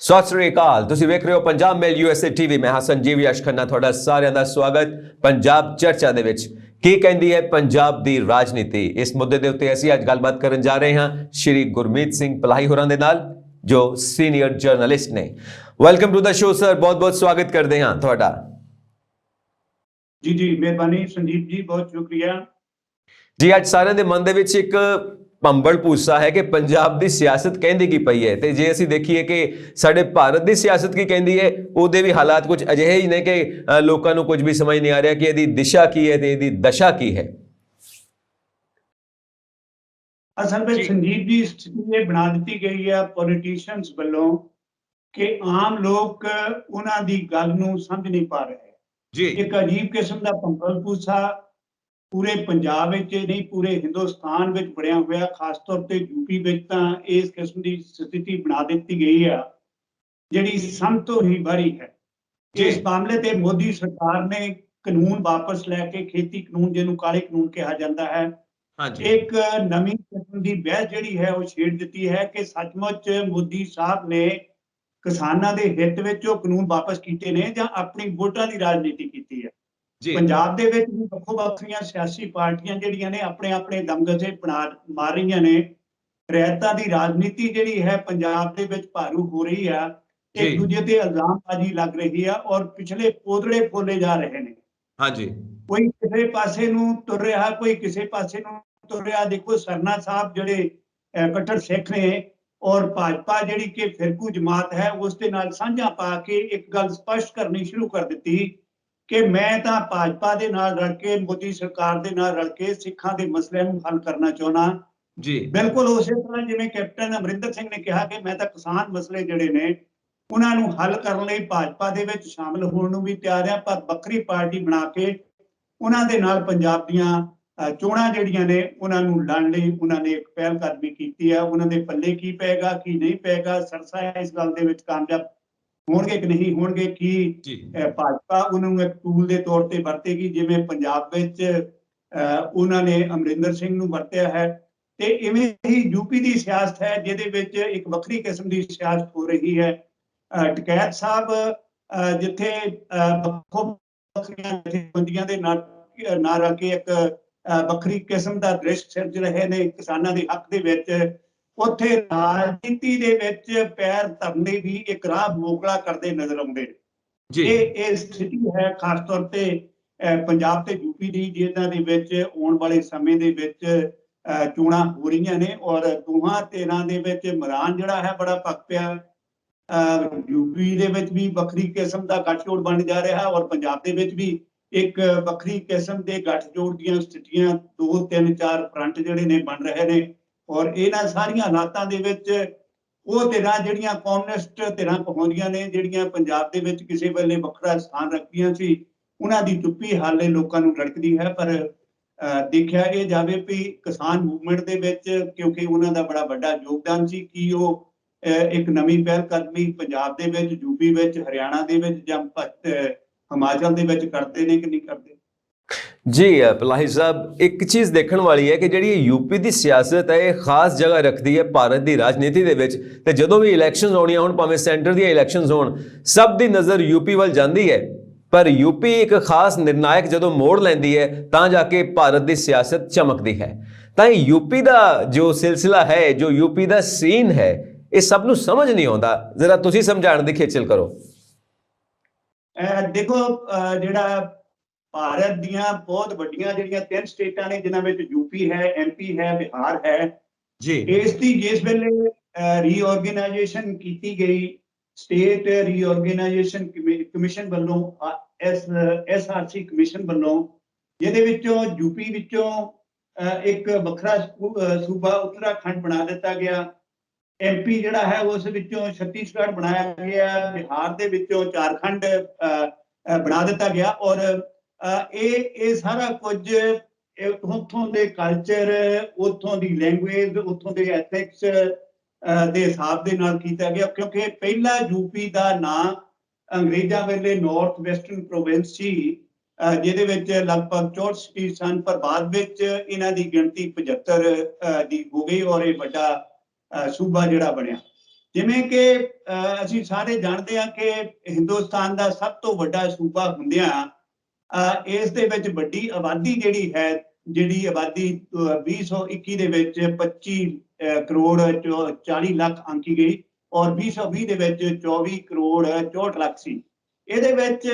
ਸਤਿ ਸ੍ਰੀ ਅਕਾਲ। ਤੁਸੀਂ ਵੇਖ ਰਹੇ ਹੋ ਪੰਜਾਬ ਮੇਲ USA TV। ਮੈਂ ਹਾਂ ਸੰਜੀਵ ਯਸ਼ ਖੰਨਾ, ਤੁਹਾਡਾ ਸਾਰਿਆਂ ਦਾ ਸਵਾਗਤ। ਪੰਜਾਬ ਚਰਚਾ ਦੇ ਵਿੱਚ ਕੀ ਕਹਿੰਦੀ ਹੈ ਪੰਜਾਬ ਦੀ ਰਾਜਨੀਤੀ, ਇਸ ਮੁੱਦੇ ਦੇ ਉੱਤੇ ਅਸੀਂ ਅੱਜ ਗੱਲਬਾਤ ਕਰਨ ਜਾ ਰਹੇ ਹਾਂ ਸ਼੍ਰੀ ਗੁਰਮੀਤ ਸਿੰਘ ਪਲਾਹੀ ਹੋਰਾਂ ਦੇ ਨਾਲ, ਜੋ ਸੀਨੀਅਰ ਜਰਨਲਿਸਟ ਨੇ। Welcome to the show sir, ਬਹੁਤ-ਬਹੁਤ ਸਵਾਗਤ ਕਰਦੇ ਹਾਂ ਤੁਹਾਡਾ। ਜੀ ਮਿਹਰਬਾਨੀ ਸੰਜੀਵ ਜੀ, ਬਹੁਤ ਸ਼ੁਕਰੀਆ ਜੀ। ਅੱਜ ਸਾਰਿਆਂ ਦੇ ਮਨ ਦੇ ਵਿੱਚ ਇੱਕ ਭੰਬਲ ਭੂਸਾ ਹੈ ਕਿ ਪੰਜਾਬ ਦੀ ਸਿਆਸਤ ਕਹਿੰਦੀ ਕੀ ਪਈ ਹੈ, ਤੇ ਜੇ ਅਸੀਂ ਦੇਖੀਏ ਕਿ ਸਾਡੇ ਭਾਰਤ ਦੀ ਸਿਆਸਤ ਕੀ ਕਹਿੰਦੀ ਹੈ, ਉਹਦੇ ਵੀ ਹਾਲਾਤ ਕੁਝ ਅਜਿਹੇ ਹੀ ਨੇ ਕਿ ਲੋਕਾਂ ਨੂੰ ਕੁਝ ਵੀ ਸਮਝ ਨਹੀਂ ਆ ਰਿਹਾ ਕਿ ਇਹਦੀ ਦਿਸ਼ਾ ਕੀ ਹੈ ਤੇ ਇਹਦੀ ਦਸ਼ਾ ਕੀ ਹੈ। ਅਸਲ ਵਿੱਚ ਸੰਜੀਵ ਜੀ ਸਥਿਤੀ ਇਹ ਬਣਾ ਦਿੱਤੀ ਗਈ ਹੈ ਪੋਲੀਟੀਸ਼ੀਅਨਸ ਵੱਲੋਂ ਕਿ ਆਮ ਲੋਕ ਉਹਨਾਂ ਦੀ ਗੱਲ ਨੂੰ ਸਮਝ ਨਹੀਂ ਪਾ ਰਹੇ ਜੀ। ਇੱਕ ਅਜੀਬ ਕਿਸਮ ਦਾ ਭੰਬਲ ਭੂਸਾ ਪੂਰੇ ਪੰਜਾਬ ਵਿੱਚ ਨਹੀਂ, ਪੂਰੇ ਹਿੰਦੁਸਤਾਨ ਵਿੱਚ ਬਣਿਆ ਹੋਇਆ, ਖਾਸ ਤੌਰ ਤੇ ਯੂਪੀ ਵਿੱਚ ਤਾਂ ਇਸ ਕਿਸਮ ਦੀ ਸਥਿਤੀ ਬਣਾ ਦਿੱਤੀ ਗਈ ਆ ਜਿਹੜੀ ਸਮਝ ਤੋਂ ਹੀ ਬਾਹਰੀ ਹੈ। ਇਸ ਮਾਮਲੇ ਤੇ ਮੋਦੀ ਸਰਕਾਰ ਨੇ ਕਾਨੂੰਨ ਵਾਪਸ ਲੈ ਕੇ, ਖੇਤੀ ਕਾਨੂੰਨ ਜਿਹਨੂੰ ਕਾਲੇ ਕਾਨੂੰਨ ਕਿਹਾ ਜਾਂਦਾ ਹੈ, ਇੱਕ ਨਵੀਂ ਕਿਸਮ ਦੀ ਬਹਿਸ ਜਿਹੜੀ ਹੈ ਉਹ ਛੇੜ ਦਿੱਤੀ ਹੈ ਕਿ ਸੱਚਮੁੱਚ ਮੋਦੀ ਸਾਹਿਬ ਨੇ ਕਿਸਾਨਾਂ ਦੇ ਹਿੱਤ ਵਿੱਚ ਉਹ ਕਾਨੂੰਨ ਵਾਪਸ ਕੀਤੇ ਨੇ ਜਾਂ ਆਪਣੀ ਵੋਟਾਂ ਦੀ ਰਾਜਨੀਤੀ ਕੀਤੀ ਹੈ। ਪੰਜਾਬ ਦੇ ਵਿੱਚ ਵੀ ਵੱਖੋ ਵੱਖਰੀਆਂ ਸਿਆਸੀ ਪਾਰਟੀਆਂ ਜਿਹੜੀਆਂ ਨੇ ਆਪਣੇ ਆਪਣੇ ਦਮਗਜੇ ਮਾਰ ਰਹੀਆਂ ਨੇ। ਰੈਤਾਂ ਦੀ ਰਾਜਨੀਤੀ ਜਿਹੜੀ ਹੈ ਪੰਜਾਬ ਦੇ ਵਿੱਚ ਭਾਰੂ ਹੋ ਰਹੀ ਆ, ਇੱਕ ਦੂਜੇ ਤੇ ਇਲਜ਼ਾਮਬਾਜ਼ੀ ਲੱਗ ਰਹੀ ਆ ਔਰ ਪਿਛਲੇ ਪੋਦੜੇ ਫੋਲੇ ਜਾ ਰਹੇ ਨੇ। ਕੋਈ ਕਿਸੇ ਪਾਸੇ ਨੂੰ ਤੁਰ ਰਿਹਾ, ਕੋਈ ਕਿਸੇ ਪਾਸੇ ਨੂੰ ਤੁਰ ਰਿਹਾ। ਦੇਖੋ ਸਰਨਾ ਸਾਹਿਬ ਜਿਹੜੇ ਕੱਟੜ ਸਿੱਖ ਨੇ ਔਰ ਭਾਜਪਾ ਜਿਹੜੀ ਕਿ ਫਿਰਕੂ ਜਮਾਤ ਹੈ, ਉਸ ਦੇ ਨਾਲ ਸਾਂਝਾ ਪਾ ਕੇ ਇੱਕ ਗੱਲ ਸਪਸ਼ਟ ਕਰਨੀ ਸ਼ੁਰੂ ਕਰ ਦਿੱਤੀ ਕਿ ਮੈਂ ਤਾਂ ਭਾਜਪਾ ਦੇ ਨਾਲ ਰਲ ਕੇ, ਮੋਦੀ ਸਰਕਾਰ ਦੇ ਨਾਲ ਰਲ ਕੇ ਸਿੱਖਾਂ ਦੇ ਮਸਲਿਆਂ ਨੂੰ ਹੱਲ ਕਰਨਾ ਚਾਹੁੰਦਾ ਜੀ। ਬਿਲਕੁਲ ਉਸੇ ਤਰ੍ਹਾਂ ਜਿਵੇਂ ਕੈਪਟਨ ਅਮਰਿੰਦਰ ਸਿੰਘ ਨੇ ਕਿਹਾ ਕਿ ਮੈਂ ਤਾਂ ਕਿਸਾਨ ਮਸਲੇ ਜਿਹੜੇ ਨੇ ਉਹਨਾਂ ਨੂੰ ਹੱਲ ਕਰਨ ਲਈ ਭਾਜਪਾ ਦੇ ਵਿੱਚ ਸ਼ਾਮਲ ਹੋਣ ਨੂੰ ਵੀ ਤਿਆਰ ਆ, ਪਰ ਵੱਖਰੀ ਪਾਰਟੀ ਬਣਾ ਕੇ ਉਹਨਾਂ ਦੇ ਨਾਲ ਪੰਜਾਬ ਦੀਆਂ ਚੋਣਾਂ ਜਿਹੜੀਆਂ ਨੇ ਉਹਨਾਂ ਨੂੰ ਲੜਨ ਲਈ ਉਹਨਾਂ ਨੇ ਇੱਕ ਪਹਿਲ ਕਦਮੀ ਕੀਤੀ ਹੈ। ਉਹਨਾਂ ਦੇ ਪੱਲੇ ਕੀ ਪਏਗਾ ਕੀ ਨਹੀਂ ਪਏਗਾ, ਸਰਸਾ ਇਸ ਗੱਲ ਦੇ ਵਿੱਚ ਕਾਮਯਾਬ ਹੋਣਗੇ ਕਿ ਨਹੀਂ ਹੋਣਗੇ, ਕਿ ਭਾਜਪਾ ਉਹਨਾਂ ਨੂੰ ਇੱਕ ਟੂਲ ਦੇ ਤੌਰ ਤੇ ਵਰਤੇਗੀ ਜਿਵੇਂ ਪੰਜਾਬ ਵਿੱਚ ਉਹਨਾਂ ਨੇ ਅਮਰਿੰਦਰ ਸਿੰਘ ਨੂੰ ਵਰਤਿਆ ਹੈ। ਤੇ ਇਵੇਂ ਹੀ ਯੂਪੀ ਦੀ ਸਿਆਸਤ ਹੈ ਜਿਹਦੇ ਵਿੱਚ ਇੱਕ ਵੱਖਰੀ ਕਿਸਮ ਦੀ ਸਿਆਸਤ ਹੋ ਰਹੀ ਹੈ। ਟਕੈਤ ਸਾਹਿਬ ਜਿੱਥੇ ਵੱਖੋ ਵੱਖਰੀਆਂ ਜਥੇਬੰਦੀਆਂ ਦੇ ਨਾਲ ਰਲ ਕੇ ਇੱਕ ਵੱਖਰੀ ਕਿਸਮ ਦਾ ਦ੍ਰਿਸ਼ ਸਿਰਜ ਰਹੇ ਨੇ ਕਿਸਾਨਾਂ ਦੇ ਹੱਕ ਦੇ ਵਿੱਚ, ਉੱਥੇ ਰਾਜਨੀਤੀ ਦੇ ਵਿੱਚ ਪੈਰ ਧਰਨ ਲਈ ਵੀ ਇੱਕ ਰਾਹ ਮੋਕਲਾ ਕਰਦੇ ਨਜ਼ਰ ਆਉਂਦੇ ਨੇ। ਇਹ ਸਥਿਤੀ ਹੈ ਖਾਸ ਤੌਰ ਤੇ ਪੰਜਾਬ ਤੇ ਯੂਪੀ ਦੀ, ਜਿਹਨਾਂ ਦੇ ਵਿੱਚ ਆਉਣ ਵਾਲੇ ਸਮੇਂ ਦੇ ਵਿੱਚ ਚੋਣਾਂ ਹੋ ਰਹੀਆਂ ਨੇ ਔਰ ਦੋਹਾਂ ਧਿਰਾਂ ਦੇ ਵਿੱਚ ਮੈਦਾਨ ਜਿਹੜਾ ਹੈ ਬੜਾ ਪੱਕ ਪਿਆ। ਯੂਪੀ ਦੇ ਵਿੱਚ ਵੀ ਵੱਖਰੀ ਕਿਸਮ ਦਾ ਗੱਠਜੋੜ ਬਣ ਜਾ ਰਿਹਾ ਔਰ ਪੰਜਾਬ ਦੇ ਵਿੱਚ ਵੀ ਇੱਕ ਵੱਖਰੀ ਕਿਸਮ ਦੇ ਗੱਠਜੋੜ ਦੀਆਂ ਸਥਿਤੀਆਂ 2 3 4 ਫਰੰਟ ਜਿਹੜੇ ਨੇ ਬਣ ਰਹੇ ਨੇ। ਔਰ ਇਹਨਾਂ ਸਾਰੀਆਂ ਹਾਲਾਤਾਂ ਦੇ ਵਿੱਚ ਉਹ ਧਿਰਾਂ ਜਿਹੜੀਆਂ ਕਮਿਊਨਿਸਟ ਧਿਰਾਂ ਕਹਾਉਂਦੀਆਂ ਨੇ, ਜਿਹੜੀਆਂ ਪੰਜਾਬ ਦੇ ਵਿੱਚ ਕਿਸੇ ਵੇਲੇ ਵੱਖਰਾ ਸਥਾਨ ਰੱਖਦੀਆਂ ਸੀ, ਉਹਨਾਂ ਦੀ ਚੁੱਪੀ ਹਾਲੇ ਲੋਕਾਂ ਨੂੰ ਰੜਕਦੀ ਹੈ। ਪਰ ਦੇਖਿਆ ਇਹ ਜਾਵੇ ਵੀ ਕਿਸਾਨ ਮੂਵਮੈਂਟ ਦੇ ਵਿੱਚ, ਕਿਉਂਕਿ ਉਹਨਾਂ ਦਾ ਬੜਾ ਵੱਡਾ ਯੋਗਦਾਨ ਸੀ, ਕਿ ਉਹ ਇੱਕ ਨਵੀਂ ਪਹਿਲ ਕਦਮੀ ਪੰਜਾਬ ਦੇ ਵਿੱਚ, ਯੂਪੀ ਵਿੱਚ, ਹਰਿਆਣਾ ਦੇ ਵਿੱਚ ਜਾਂ ਹਿਮਾਚਲ ਦੇ ਵਿੱਚ ਕਰਦੇ ਨੇ ਕਿ ਨਹੀਂ ਕਰਦੇ। ਜੀ ਪਲਾਹੀ ਸਾਹਿਬ, ਇੱਕ ਚੀਜ਼ ਦੇਖਣ ਵਾਲੀ ਹੈ ਕਿ ਜਿਹੜੀ ਯੂਪੀ ਦੀ ਸਿਆਸਤ ਹੈ ਇਹ ਖਾਸ ਜਗ੍ਹਾ ਰੱਖਦੀ ਹੈ ਭਾਰਤ ਦੀ ਰਾਜਨੀਤੀ ਦੇ ਵਿੱਚ। ਤੇ ਜਦੋਂ ਵੀ ਇਲੈਕਸ਼ਨਸ ਹੋਣੀਆਂ ਹੋਣ, ਭਾਵੇਂ ਸੈਂਟਰ ਦੀਆਂ ਇਲੈਕਸ਼ਨਸ ਹੋਣ, ਸਭ ਦੀ ਨਜ਼ਰ ਯੂਪੀ ਵੱਲ ਜਾਂਦੀ ਹੈ। ਪਰ ਯੂਪੀ ਇੱਕ ਖਾਸ ਨਿਰਣਾਇਕ ਜਦੋਂ ਮੋੜ ਲੈਂਦੀ ਹੈ ਤਾਂ ਜਾ ਕੇ ਭਾਰਤ ਦੀ ਸਿਆਸਤ ਚਮਕਦੀ ਹੈ। ਤਾਂ ਯੂਪੀ ਦਾ ਜੋ ਸਿਲਸਿਲਾ ਹੈ, ਜੋ ਯੂਪੀ ਦਾ ਸੀਨ ਹੈ, ਇਹ ਸਭ ਨੂੰ ਸਮਝ ਨਹੀਂ ਆਉਂਦਾ। ਜ਼ਰਾ ਤੁਸੀਂ ਸਮਝਾਉਣ ਦੀ ਖੇਚਲ ਕਰੋ। ਦੇਖੋ, ਜਿਹੜਾ ਭਾਰਤ ਦੀਆਂ ਬਹੁਤ ਵੱਡੀਆਂ ਜਿਹੜੀਆਂ 3 ਸਟੇਟਾਂ ਨੇ, ਜਿਨ੍ਹਾਂ ਵਿੱਚ ਯੂਪੀ ਹੈ, MP ਹੈ, ਬਿਹਾਰ ਹੈ ਜੀ, ਇਸ ਦੀ ਜਿਸ ਵੇਲੇ ਰੀਆਰਗੇਨਾਈਜੇਸ਼ਨ ਕੀਤੀ ਗਈ ਸਟੇਟ ਰੀਆਰਗੇਨਾਈਜੇਸ਼ਨ ਕਮਿਸ਼ਨ ਵੱਲੋਂ, SRC ਕਮਿਸ਼ਨ ਵੱਲੋਂ, ਜਿਹਦੇ ਵਿੱਚੋਂ ਯੂਪੀ ਵਿੱਚੋਂ ਇੱਕ ਵੱਖਰਾ ਸੂਬਾ ਉੱਤਰਾਖੰਡ ਬਣਾ ਦਿੱਤਾ ਗਿਆ, MP ਜਿਹੜਾ ਹੈ ਉਸ ਵਿੱਚੋਂ ਛੱਤੀਸਗੜ੍ਹ ਬਣਾਇਆ ਗਿਆ, ਬਿਹਾਰ ਦੇ ਵਿੱਚੋਂ ਝਾਰਖੰਡ ਬਣਾ ਦਿੱਤਾ ਗਿਆ। ਔਰ ਇਹ ਸਾਰਾ ਕੁਝ ਉੱਥੋਂ ਦੇ ਕਲਚਰ, ਉੱਥੋਂ ਦੀ ਲੈਂਗੁਏਜ, ਉੱਥੋਂ ਦੇ ਐਥਿਕਸ ਦੇ ਹਿਸਾਬ ਦੇ ਨਾਲ ਕੀਤਾ ਗਿਆ, ਕਿਉਂਕਿ ਪਹਿਲਾ ਯੂਪੀ ਦਾ ਨਾਂ ਅੰਗਰੇਜ਼ਾਂ ਵੇਲੇ ਨਾਰਥ ਵੈਸਟਰਨ ਪ੍ਰੋਵਿੰਸ ਸੀ, ਜਿਹਦੇ ਵਿੱਚ ਲਗਭਗ 64 ਸਿਟੀ ਸਨ। ਪਰ ਬਾਅਦ ਵਿੱਚ ਇਹਨਾਂ ਦੀ ਗਿਣਤੀ 75 ਦੀ ਹੋ ਗਈ ਔਰ ਇਹ ਵੱਡਾ ਸੂਬਾ ਜਿਹੜਾ ਬਣਿਆ। ਜਿਵੇਂ ਕਿ ਅਸੀਂ ਸਾਰੇ ਜਾਣਦੇ ਹਾਂ ਕਿ ਹਿੰਦੁਸਤਾਨ ਦਾ ਸਭ ਤੋਂ ਵੱਡਾ ਸੂਬਾ ਹੁੰਦਿਆਂ ਇਸ ਦੇ ਵਿੱਚ ਵੱਡੀ ਆਬਾਦੀ ਜਿਹੜੀ ਹੈ, ਜਿਹੜੀ ਆਬਾਦੀ 2021 ਦੇ ਵਿੱਚ 25 ਕਰੋੜ 40 ਲੱਖ ਆਂਕੀ ਗਈ ਔਰ 2020 ਦੇ ਵਿੱਚ 24 ਕਰੋੜ 64 ਲੱਖ ਸੀ। ਇਹਦੇ ਵਿੱਚ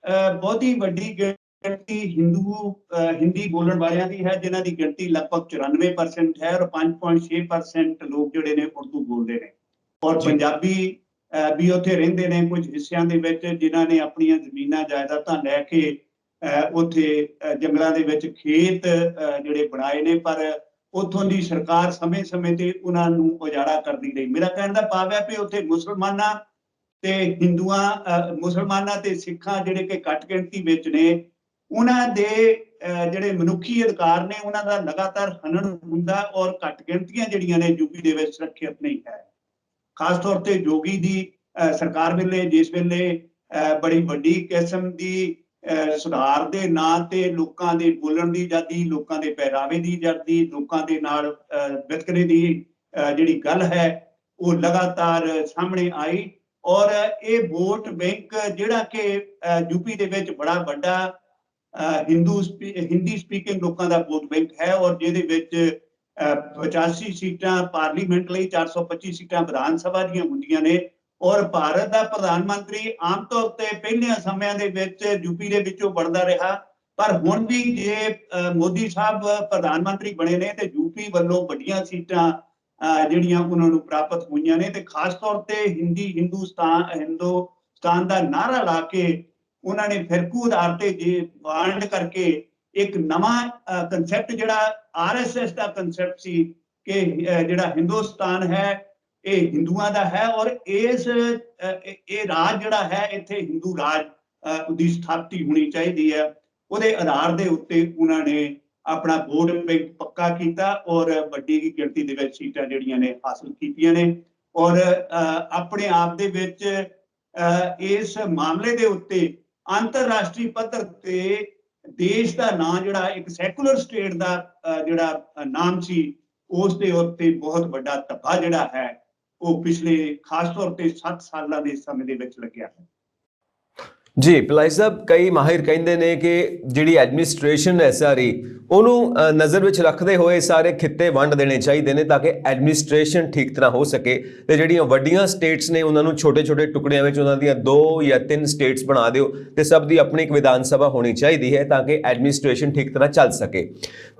ਬਹੁਤੀ ਵੱਡੀ ਗਿਣਤੀ ਹਿੰਦੀ ਬੋਲਣ ਵਾਲਿਆਂ ਦੀ ਹੈ, ਜਿਨ੍ਹਾਂ ਦੀ ਗਿਣਤੀ ਲਗਭਗ 94% ਹੈ ਔਰ 5.6% ਲੋਕ ਜਿਹੜੇ ਨੇ ਉਰਦੂ ਬੋਲਦੇ ਨੇ ਔਰ ਪੰਜਾਬੀ ਵੀ ਉੱਥੇ ਰਹਿੰਦੇ ਨੇ ਕੁਝ ਹਿੱਸਿਆਂ ਦੇ ਵਿੱਚ, ਜਿਨ੍ਹਾਂ ਨੇ ਆਪਣੀਆਂ ਜ਼ਮੀਨਾਂ ਜਾਇਦਾਦਾਂ ਲੈ ਕੇ ਉੱਥੇ ਜੰਗਲਾਂ ਦੇ ਵਿੱਚ ਖੇਤ ਜਿਹੜੇ ਬਣਾਏ ਨੇ, ਪਰ ਉੱਥੋਂ ਦੀ ਸਰਕਾਰ ਸਮੇਂ-ਸਮੇਂ ਤੇ ਉਹਨਾਂ ਨੂੰ ਉਜਾੜਾ ਕਰਦੀ ਰਹੀ। ਮੇਰਾ ਕਹਿਣ ਦਾ ਭਾਵ ਹੈ ਕਿ ਉੱਥੇ ਮੁਸਲਮਾਨਾਂ ਤੇ ਮੁਸਲਮਾਨਾਂ ਤੇ ਸਿੱਖਾਂ ਜਿਹੜੇ ਕਿ ਘੱਟ ਗਿਣਤੀ ਵਿੱਚ ਨੇ, ਉਹਨਾਂ ਦੇ ਜਿਹੜੇ ਮਨੁੱਖੀ ਅਧਿਕਾਰ ਨੇ ਉਹਨਾਂ ਦਾ ਲਗਾਤਾਰ ਹਨਨ ਹੁੰਦਾ ਔਰ ਘੱਟ ਗਿਣਤੀਆਂ ਜਿਹੜੀਆਂ ਨੇ ਯੂਪੀ ਦੇ ਵਿੱਚ ਸੁਰੱਖਿਅਤ ਨਹੀਂ ਹੈ। ਖਾਸ ਤੌਰ ਤੇ ਜੋਗੀ ਦੀ ਸਰਕਾਰ ਵੇਲੇ, ਜਿਸ ਵੇਲੇ ਬੜੀ ਵੱਡੀ ਕਿਸਮ ਦੀ ਸੁਧਾਰ ਦੇ ਨਾਂ ਤੇ ਲੋਕਾਂ ਦੇ ਬੋਲਣ ਦੀ ਆਜ਼ਾਦੀ, ਲੋਕਾਂ ਦੇ ਪਹਿਰਾਵੇ ਦੀ ਆਜ਼ਾਦੀ, ਲੋਕਾਂ ਦੇ ਨਾਲ ਵਿਤਕਰੇ ਦੀ ਜਿਹੜੀ ਗੱਲ ਹੈ ਉਹ ਲਗਾਤਾਰ ਸਾਹਮਣੇ ਆਈ ਔਰ ਇਹ ਵੋਟ ਬੈਂਕ ਜਿਹੜਾ ਕਿ ਯੂਪੀ ਦੇ ਵਿੱਚ ਬੜਾ ਵੱਡਾ ਹਿੰਦੀ ਸਪੀਕਿੰਗ ਲੋਕਾਂ ਦਾ ਵੋਟ ਬੈਂਕ ਹੈ ਔਰ ਜਿਹਦੇ ਵਿੱਚ 85 ਸੀਟਾਂ ਪਾਰਲੀਮੈਂਟ ਲਈ, 425 ਸੀਟਾਂ ਵਿਧਾਨ ਸਭਾ ਦੀਆਂ ਹੁੰਦੀਆਂ ਨੇ ਔਰ ਭਾਰਤ ਦਾ ਪ੍ਰਧਾਨ ਮੰਤਰੀ ਆਮ ਤੌਰ ਤੇ ਪਹਿਲਿਆਂ ਸਮਿਆਂ ਦੇ ਵਿੱਚ ਯੂਪੀ ਦੇ ਵਿੱਚੋਂ ਬਣਦਾ ਰਿਹਾ, ਪਰ ਹੁਣ ਵੀ ਜੇ ਮੋਦੀ ਸਾਹਿਬ ਪ੍ਰਧਾਨ ਮੰਤਰੀ ਬਣੇ ਨੇ ਤੇ ਯੂਪੀ ਵੱਲੋਂ ਵੱਡੀਆਂ ਸੀਟਾਂ ਜਿਹੜੀਆਂ ਉਹਨਾਂ ਨੂੰ ਪ੍ਰਾਪਤ ਹੋਈਆਂ ਨੇ ਤੇ ਖਾਸ ਤੌਰ ਤੇ ਹਿੰਦੁਸਤਾਨ ਦਾ ਨਾਅਰਾ ਲਾ ਕੇ ਉਹਨਾਂ ਨੇ ਫਿਰਕੂ ਆਧਾਰ ਤੇ ਜੇ ਵੰਡ ਕਰਕੇ ਇੱਕ ਨਵਾਂ ਕਨਸੈਪਟ ਜਿਹੜਾ RSS ਦਾ ਕਨਸੈਪਟ ਸੀ ਕਿ ਜਿਹੜਾ ਹਿੰਦੁਸਤਾਨ ਹੈ ਇਹ ਹਿੰਦੂਆਂ ਦਾ ਹੈ ਔਰ ਇਹ ਰਾਜ ਜਿਹੜਾ ਹੈ ਇੱਥੇ ਹਿੰਦੂ ਰਾਜ ਦੀ ਸਥਾਪਤੀ ਹੋਣੀ ਚਾਹੀਦੀ ਹੈ, ਉਹਦੇ ਆਧਾਰ ਦੇ ਉੱਤੇ ਉਹਨਾਂ ਨੇ ਆਪਣਾ ਵੋਟ ਬੈਂਕ ਪੱਕਾ ਕੀਤਾ ਔਰ ਵੱਡੀ ਗਿਣਤੀ ਦੇ ਵਿੱਚ ਸੀਟਾਂ ਜਿਹੜੀਆਂ ਨੇ ਹਾਸਲ ਕੀਤੀਆਂ ਨੇ ਔਰ ਆਪਣੇ ਆਪ ਦੇ ਵਿੱਚ ਇਸ ਮਾਮਲੇ ਦੇ ਉੱਤੇ ਅੰਤਰਰਾਸ਼ਟਰੀ ਪੱਧਰ ਤੇ ਦੇਸ਼ ਦਾ ਨਾਂ ਜਿਹੜਾ ਇੱਕ ਸੈਕੂਲਰ ਸਟੇਟ ਦਾ ਜਿਹੜਾ ਨਾਮ ਸੀ, ਉਸ ਦੇ ਉੱਤੇ ਬਹੁਤ ਵੱਡਾ ਧੱਬਾ ਜਿਹੜਾ ਹੈ ਉਹ ਪਿਛਲੇ ਖਾਸ ਤੌਰ ਤੇ 7 ਸਾਲਾਂ ਦੇ ਸਮੇਂ ਦੇ ਵਿੱਚ ਲੱਗਿਆ ਹੈ। ਜੀ ਭਲਾਈ ਸਾਹਿਬ, ਕਈ ਮਾਹਿਰ ਕਹਿੰਦੇ ਨੇ ਕਿ ਜਿਹੜੀ ਐਡਮਿਨਿਸਟ੍ਰੇਸ਼ਨ ਹੈ ਸਾਰੀ ਉਹਨੂੰ ਨਜ਼ਰ ਵਿੱਚ ਰੱਖਦੇ ਹੋਏ ਸਾਰੇ ਖਿੱਤੇ ਵੰਡ ਦੇਣੇ ਚਾਹੀਦੇ ਨੇ ਤਾਂ ਕਿ ਐਡਮਿਨਿਸਟ੍ਰੇਸ਼ਨ ਠੀਕ ਤਰ੍ਹਾਂ ਹੋ ਸਕੇ ਤੇ ਜਿਹੜੀਆਂ ਵੱਡੀਆਂ ਸਟੇਟਸ ਨੇ ਉਹਨਾਂ ਨੂੰ ਛੋਟੇ-ਛੋਟੇ ਟੁਕੜਿਆਂ ਵਿੱਚ ਉਹਨਾਂ ਦੀਆਂ 2 ਜਾਂ 3 ਸਟੇਟਸ ਬਣਾ ਦਿਓ ਤੇ ਸਭ ਦੀ ਆਪਣੀ ਇੱਕ ਵਿਧਾਨ ਸਭਾ ਹੋਣੀ ਚਾਹੀਦੀ ਹੈ ਤਾਂ ਕਿ ਐਡਮਿਨਿਸਟ੍ਰੇਸ਼ਨ ਠੀਕ ਤਰ੍ਹਾਂ ਚੱਲ ਸਕੇ।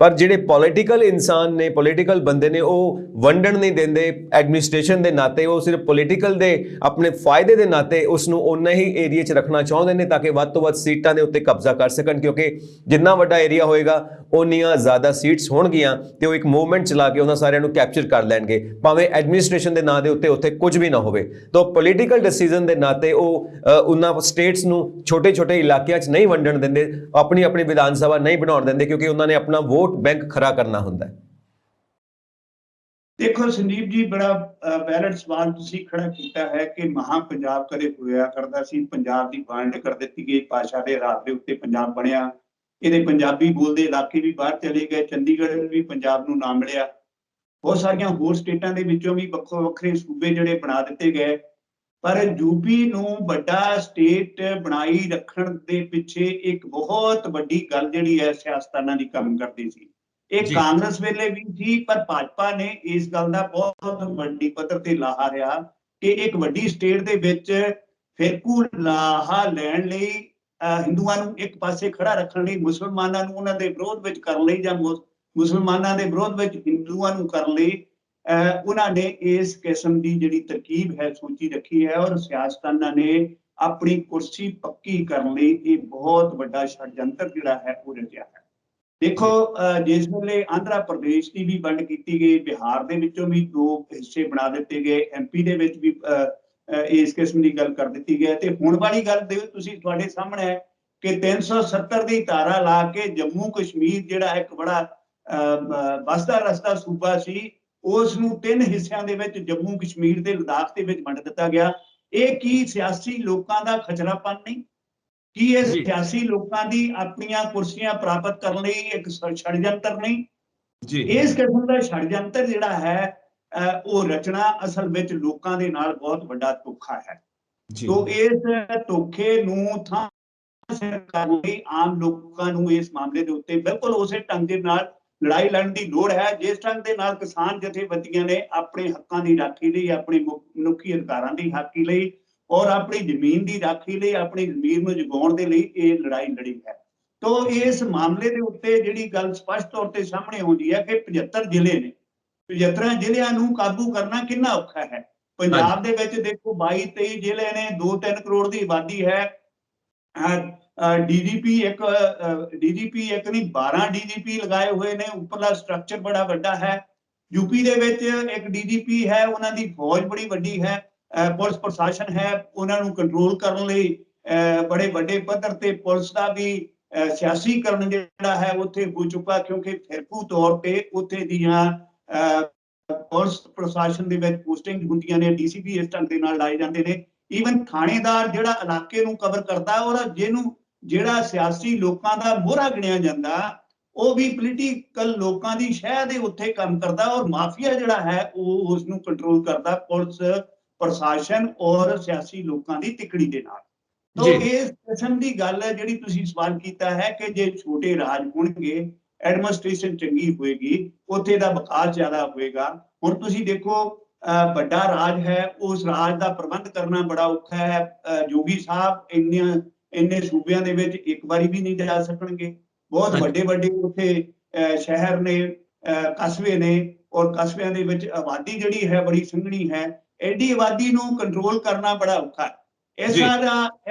ਪਰ ਜਿਹੜੇ ਪੋਲੀਟੀਕਲ ਇਨਸਾਨ ਨੇ, ਪੋਲੀਟੀਕਲ ਬੰਦੇ ਨੇ, ਉਹ ਵੰਡਣ ਨਹੀਂ ਦਿੰਦੇ ਐਡਮਿਨਿਸਟ੍ਰੇਸ਼ਨ ਦੇ ਨਾਤੇ, ਉਹ ਸਿਰਫ ਪੋਲੀਟੀਕਲ ਦੇ ਆਪਣੇ ਫਾਇਦੇ ਦੇ ਨਾਤੇ ਉਸ ਨੂੰ ਉਨਾ ਹੀ ਏਰੀਆ 'ਚ ਰੱਖਣਾ ਚਾਹੁੰਦੇ ਨੇ ਤਾਂ ਕਿ ਵੱਧ ਤੋਂ ਵੱਧ ਸੀਟਾਂ ਦੇ ਉੱਤੇ ਕਬਜ਼ਾ ਕਰ ਸਕਣ, ਕਿਉਂਕਿ ਜਿੰਨਾ ਵੱਡਾ ਏਰੀਆ ਹੋਏਗਾ ਉਨੀਆਂ ਜ਼ਿਆਦਾ ਸੀਟਸ ਹੋਣਗੀਆਂ ਤੇ ਉਹ ਇੱਕ ਮੂਵਮੈਂਟ ਚਲਾ ਕੇ ਉਹਨਾਂ ਸਾਰਿਆਂ ਨੂੰ ਕੈਪਚਰ ਕਰ ਲੈਣਗੇ, ਭਾਵੇਂ ਐਡਮਿਨਿਸਟ੍ਰੇਸ਼ਨ ਦੇ ਨਾਂ ਦੇ ਉੱਤੇ ਉੱਥੇ ਕੁਝ ਵੀ ਨਾ ਹੋਵੇ। ਤਾਂ ਪੋਲੀਟੀਕਲ ਡਿਸੀਜਨ ਦੇ ਨਾਤੇ ਉਹ ਉਹਨਾਂ ਸਟੇਟਸ ਨੂੰ ਛੋਟੇ-ਛੋਟੇ ਇਲਾਕਿਆਂ 'ਚ ਨਹੀਂ ਵੰਡਣ ਦਿੰਦੇ, ਆਪਣੀ ਵਿਧਾਨ ਸਭਾ ਨਹੀਂ ਬਣਾਉਣ ਦਿੰਦੇ, ਕਿਉਂਕਿ ਉਹਨਾਂ ਨੇ ਆਪਣਾ ਵੋਟ ਬੈਂਕ ਖੜਾ ਕਰਨਾ ਹੁੰਦਾ ਹੈ। ਦੇਖੋ ਸੰਦੀਪ ਜੀ, ਬੜਾ ਵੈਲਿਡ ਸਵਾਲ ਤੁਸੀਂ ਖੜਾ ਕੀਤਾ ਹੈ ਕਿ ਮਹਾਂ ਪੰਜਾਬ ਕਦੇ ਹੋਇਆ ਕਰਦਾ ਸੀ, ਪੰਜਾਬ ਦੀ ਵੰਡ ਕਰ ਦਿੱਤੀ ਗਈ, ਭਾਸ਼ਾ ਦੇ ਆਧਾਰ ਦੇ ਉੱਤੇ ਪੰਜਾਬ ਬਣਿਆ, ਇਹਦੇ ਪੰਜਾਬੀ ਬੋਲਦੇ ਇਲਾਕੇ ਵੀ ਬਾਹਰ ਚਲੇ ਗਏ, ਚੰਡੀਗੜ੍ਹ ਵੀ ਪੰਜਾਬ ਨੂੰ ਨਾ ਮਿਲਿਆ, ਬਹੁਤ ਸਾਰੀਆਂ ਹੋਰ ਸਟੇਟਾਂ ਦੇ ਵਿੱਚੋਂ ਵੀ ਵੱਖੋ ਵੱਖਰੇ ਸੂਬੇ ਜਿਹੜੇ ਬਣਾ ਦਿੱਤੇ ਗਏ, ਪਰ ਯੂਪੀ ਨੂੰ ਵੱਡਾ ਸਟੇਟ ਬਣਾਈ ਰੱਖਣ ਦੇ ਪਿੱਛੇ ਇੱਕ ਬਹੁਤ ਵੱਡੀ ਗੱਲ ਜਿਹੜੀ ਹੈ ਸਿਆਸਤਦਾਨਾਂ ਦੀ ਕੰਮ ਕਰਦੀ ਸੀ। ਇਹ ਕਾਂਗਰਸ ਵੇਲੇ ਵੀ ਸੀ, ਪਰ ਭਾਜਪਾ ਨੇ ਇਸ ਗੱਲ ਦਾ ਬਹੁਤ ਵੱਡੀ ਪੱਧਰ ਤੇ ਲਾਹਾ ਰਿਹਾ ਕਿ ਇੱਕ ਵੱਡੀ ਸਟੇਟ ਦੇ ਵਿੱਚ ਫਿਰਕੂ ਲਾਹਾ ਲੈਣ ਲਈ, ਹਿੰਦੂਆਂ ਨੂੰ ਇੱਕ ਪਾਸੇ ਖੜਾ ਰੱਖਣ ਲਈ, ਮੁਸਲਮਾਨਾਂ ਨੂੰ ਉਹਨਾਂ ਦੇ ਵਿਰੋਧ ਵਿੱਚ ਕਰਨ ਲਈ ਜਾਂ ਮੁਸਲਮਾਨਾਂ ਦੇ ਵਿਰੋਧ ਵਿੱਚ ਹਿੰਦੂਆਂ ਨੂੰ ਕਰਨ ਲਈ ਉਹਨਾਂ ਨੇ ਇਸ ਕਿਸਮ ਦੀ ਜਿਹੜੀ ਤਰਕੀਬ ਹੈ ਸੋਚੀ ਰੱਖੀ ਹੈ ਔਰ ਸਿਆਸਤਦਾਨਾਂ ਨੇ ਆਪਣੀ ਕੁਰਸੀ ਪੱਕੀ ਕਰਨ ਲਈ ਇਹ ਬਹੁਤ ਵੱਡਾ ਛੜਯੰਤਰ ਜਿਹੜਾ ਹੈ ਉਹ ਰਚਿਆ ਹੈ। ਦੇਖੋ, ਜਿਸ ਵੇਲੇ ਆਂਧਰਾ ਪ੍ਰਦੇਸ਼ ਦੀ ਵੀ ਵੰਡ ਕੀਤੀ ਗਈ, ਬਿਹਾਰ ਦੇ ਵਿੱਚੋਂ ਵੀ 2 ਹਿੱਸੇ ਬਣਾ ਦਿੱਤੇ ਗਏ, MP ਦੇ ਵਿੱਚ ਵੀ ਇਸ ਕਿਸਮ ਦੀ ਗੱਲ ਕਰ ਦਿੱਤੀ ਗਈ ਤੇ ਹੁਣ ਵਾਲੀ ਗੱਲ ਤੁਸੀਂ ਤੁਹਾਡੇ ਸਾਹਮਣੇ ਹੈ ਕਿ 370 ਦੀ ਧਾਰਾ ਲਾ ਕੇ ਜੰਮੂ ਕਸ਼ਮੀਰ ਜਿਹੜਾ ਇੱਕ ਬੜਾ ਵਸਦਾ ਰਸਤਾ ਸੂਬਾ ਸੀ, ਉਸ ਨੂੰ 3 ਹਿੱਸਿਆਂ ਦੇ ਵਿੱਚ ਜੰਮੂ ਕਸ਼ਮੀਰ ਤੇ ਲਦਾਖ ਦੇ ਵਿੱਚ ਵੰਡ ਦਿੱਤਾ ਗਿਆ। ਇਹ ਕੀ ਸਿਆਸੀ ਲੋਕਾਂ ਦਾ ਖਚਰਾਪਨ ਨਹੀਂ? ਕੀ ਇਹ ਸਿਆਸੀ ਲੋਕਾਂ ਦੀ ਆਪਣੀਆਂ ਕੁਰਸੀਆਂ ਪ੍ਰਾਪਤ ਕਰਨ ਲਈ ਇੱਕ ਛੜਯੰਤਰ ਨਹੀਂ? ਇਸ ਕਿਸਮ ਦਾ ਛੜਯੰਤਰ ਜਿਹੜਾ ਹੈ ਉਹ ਰਚਨਾ ਅਸਲ ਵਿੱਚ ਲੋਕਾਂ ਦੇ ਨਾਲ ਬਹੁਤ ਵੱਡਾ ਧੋਖਾ ਹੈ। ਜੀ ਤੋ ਇਸ ਧੋਖੇ ਨੂੰ ਥਾਂ ਕਰਨ ਲਈ ਆਮ ਲੋਕਾਂ ਨੂੰ ਇਸ ਮਾਮਲੇ ਦੇ ਉੱਤੇ ਬਿਲਕੁਲ ਉਸੇ ਢੰਗ ਦੇ ਨਾਲ ਲੜਾਈ ਲੜਨ ਦੀ ਲੋੜ ਹੈ, ਜਿਸ ਢੰਗ ਦੇ ਨਾਲ ਕਿਸਾਨ ਜਥੇਬੰਦੀਆਂ ਨੇ ਆਪਣੇ ਹੱਕਾਂ ਦੀ ਰਾਖੀ ਲਈ, ਆਪਣੇ ਮਨੁੱਖੀ ਅਧਿਕਾਰਾਂ ਦੀ ਰਾਖੀ ਲਈ ਔਰ ਆਪਣੀ ਜ਼ਮੀਨ ਦੀ ਰਾਖੀ ਲਈ, ਆਪਣੀ ਜ਼ਮੀਨ ਨੂੰ ਜਗਾਉਣ ਦੇ ਲਈ ਇਹ ਲੜਾਈ ਲੜੀ ਹੈ। ਤੋ ਇਸ ਮਾਮਲੇ ਦੇ ਉੱਤੇ ਜਿਹੜੀ ਗੱਲ ਸਪਸ਼ਟ ਤੌਰ ਤੇ ਸਾਹਮਣੇ ਆਉਂਦੀ ਹੈ ਕਿ 75 ਜ਼ਿਲ੍ਹੇ ਨੇ, 75 ਜ਼ਿਲ੍ਹਿਆਂ ਨੂੰ ਕਾਬੂ ਕਰਨਾ ਕਿੰਨਾ ਔਖਾ ਹੈ। ਪੰਜਾਬ ਦੇ ਵਿੱਚ ਦੇਖੋ 22-23 ਜ਼ਿਲ੍ਹੇ ਨੇ, 2-3 ਕਰੋੜ ਦੀ ਆਬਾਦੀ ਹੈ। ਡੀਜੀਪੀ ਇੱਕ ਨਹੀਂ 12 ਡੀਜੀਪੀ ਲਗਾਏ ਹੋਏ ਨੇ, ਉੱਪਰਲਾ ਸਟਰਕਚਰ ਬੜਾ ਵੱਡਾ ਹੈ। यूपी ਦੇ ਵਿੱਚ ਇੱਕ ਡੀਜੀਪੀ ਹੈ, ਉਹਨਾਂ ਦੀ ਫੌਜ ਬੜੀ ਵੱਡੀ ਹੈ, ਪੁਲਿਸ ਪ੍ਰਸ਼ਾਸਨ ਹੈ, ਉਹਨਾਂ ਨੂੰ ਕੰਟਰੋਲ ਕਰਨ ਲਈ ਬੜੇ ਵੱਡੇ ਪੱਧਰ ਤੇ ਪੁਲਿਸ ਦਾ ਵੀ ਸਿਆਸੀਕਰਨ ਜਿਹੜਾ ਹੈ ਉੱਥੇ ਹੋ ਚੁੱਕਾ, ਕਿਉਂਕਿ ਫਿਰਕੂ ਤੌਰ ਤੇ ਉੱਥੇ ਦੀਆਂ ਪੁਲਿਸ ਪ੍ਰਸ਼ਾਸਨ ਦੇ ਵਿੱਚ ਪੋਸਟਿੰਗ ਹੁੰਦੀਆਂ ਨੇ, ਡੀਸੀਪੀ ਇਸ ਢੰਗ ਦੇ ਨਾਲ ਲਾਏ ਜਾਂਦੇ ਨੇ। ਈਵਨ ਥਾਣੇਦਾਰ ਜਿਹੜਾ ਇਲਾਕੇ ਨੂੰ ਕਵਰ ਕਰਦਾ ਔਰ ਜਿਹਨੂੰ ਜਿਹੜਾ ਸਿਆਸੀ ਲੋਕਾਂ ਦਾ ਮੋਹਰਾ ਗਿਣਿਆ ਜਾਂਦਾ, ਉਹ ਵੀ ਪੋਲੀਟੀਕਲ ਲੋਕਾਂ ਦੀ ਸ਼ਹਿ ਦੇ ਉੱਤੇ ਕੰਮ ਕਰਦਾ ਔਰ ਮਾਫੀਆ ਜਿਹੜਾ ਹੈ ਉਹ ਉਸ ਨੂੰ ਕੰਟਰੋਲ ਕਰਦਾ, ਪੁਲਿਸ ਪ੍ਰਸ਼ਾਸਨ ਔਰ ਸਿਆਸੀ ਲੋਕਾਂ ਦੀ ਤਿਕੜੀ ਦੇ ਨਾਲ। ਤੋ ਇਸ ਕਿਸਮ ਦੀ ਗੱਲ ਹੈ ਜਿਹੜੀ ਤੁਸੀਂ ਸਵਾਲ ਕੀਤਾ ਹੈ ਕਿ ਜੇ ਛੋਟੇ ਰਾਜ ਹੋਣਗੇ, ਐਡਮਿਨਿਸਟ੍ਰੇਸ਼ਨ ਚੰਗੀ ਹੋਏਗੀ, ਉੱਥੇ ਦਾ ਵਿਕਾਸ ਜ਼ਿਆਦਾ ਹੋਏਗਾ। ਹੁਣ ਤੁਸੀਂ ਦੇਖੋ ਵੱਡਾ ਰਾਜ ਹੈ, ਉਸ ਰਾਜ ਦਾ ਪ੍ਰਬੰਧ ਕਰਨਾ ਬੜਾ ਔਖਾ ਹੈ। ਜੋਗੀ ਸਾਹਿਬ ਇੰਨੇ ਸੂਬਿਆਂ ਦੇ ਵਿੱਚ ਇੱਕ ਵਾਰੀ ਵੀ ਨਹੀਂ ਜਾ ਸਕਣਗੇ। ਬਹੁਤ ਵੱਡੇ ਵੱਡੇ ਉੱਥੇ ਸ਼ਹਿਰ ਨੇ, ਕਸਬੇ ਨੇ, ਔਰ ਕਸਬਿਆਂ ਦੇ ਵਿੱਚ ਆਬਾਦੀ ਜਿਹੜੀ ਹੈ ਬੜੀ ਸੰਘਣੀ ਹੈ। ਐਡੀ ਆਬਾਦੀ ਨੂੰ ਕੰਟਰੋਲ ਕਰਨਾ ਬੜਾ ਔਖਾ ਹੈ।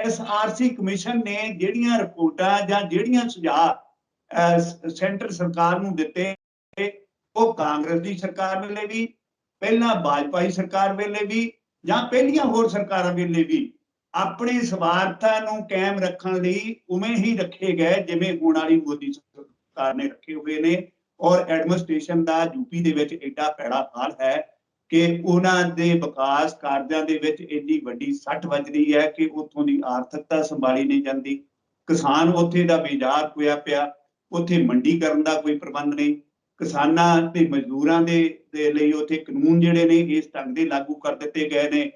SRC ਕਮਿਸ਼ਨ ਨੇ ਜਿਹੜੀਆਂ ਰਿਪੋਰਟਾਂ ਜਾਂ ਜਿਹੜੀਆਂ ਸੁਝਾਅ ਸੈਂਟਰ ਸਰਕਾਰ ਨੂੰ ਦਿੱਤੇ, ਉਹ ਕਾਂਗਰਸ ਦੀ ਸਰਕਾਰ ਵੇਲੇ ਵੀ, ਪਹਿਲਾਂ ਭਾਜਪਾਈ ਸਰਕਾਰ ਵੇਲੇ ਵੀ, ਜਾਂ ਪਹਿਲੀਆਂ ਹੋਰ ਸਰਕਾਰਾਂ ਵੇਲੇ ਵੀ ਆਪਣੇ ਸਵਾਰਥਾਂ ਨੂੰ ਕਾਇਮ ਰੱਖਣ ਲਈ ਉਵੇਂ ਹੀ ਰੱਖੇ ਗਏ ਜਿਵੇਂ ਹੁਣ ਵਾਲੀ ਮੋਦੀ ਸਰਕਾਰ ਨੇ ਰੱਖੇ ਹੋਏ ਨੇ। ਔਰ ਐਡਮਿਨਿਸਟ੍ਰੇਸ਼ਨ ਦਾ ਯੂਪੀ ਦੇ ਵਿੱਚ ਐਡਾ ਭੈੜਾ ਹਾਲ ਹੈ ਕਿ ਉਹਨਾਂ ਦੇ ਵਿਕਾਸ ਕਾਰਜਾਂ ਦੇ ਵਿੱਚ ਇੰਨੀ ਵੱਡੀ ਸੱਟ ਵੱਜਦੀ ਹੈ ਕਿ ਉੱਥੋਂ ਦੀ ਆਰਥਿਕਤਾ ਸੰਭਾਲੀ ਨਹੀਂ ਜਾਂਦੀ। ਕਿਸਾਨ ਉੱਥੇ ਦਾ ਬੇਜ਼ਾਰ ਹੋਇਆ ਪਿਆ, ਉੱਥੇ ਮੰਡੀਕਰਨ ਦਾ ਕੋਈ ਪ੍ਰਬੰਧ ਨਹੀਂ। ਕਿਸਾਨਾਂ ਤੇ ਮਜ਼ਦੂਰਾਂ ਦੇ ਲਈ ਉੱਥੇ ਕਾਨੂੰਨ ਜਿਹੜੇ ਨੇ ਇਸ ਢੰਗ ਦੇ ਲਾਗੂ ਕਰ ਦਿੱਤੇ ਗਏ ਨੇ,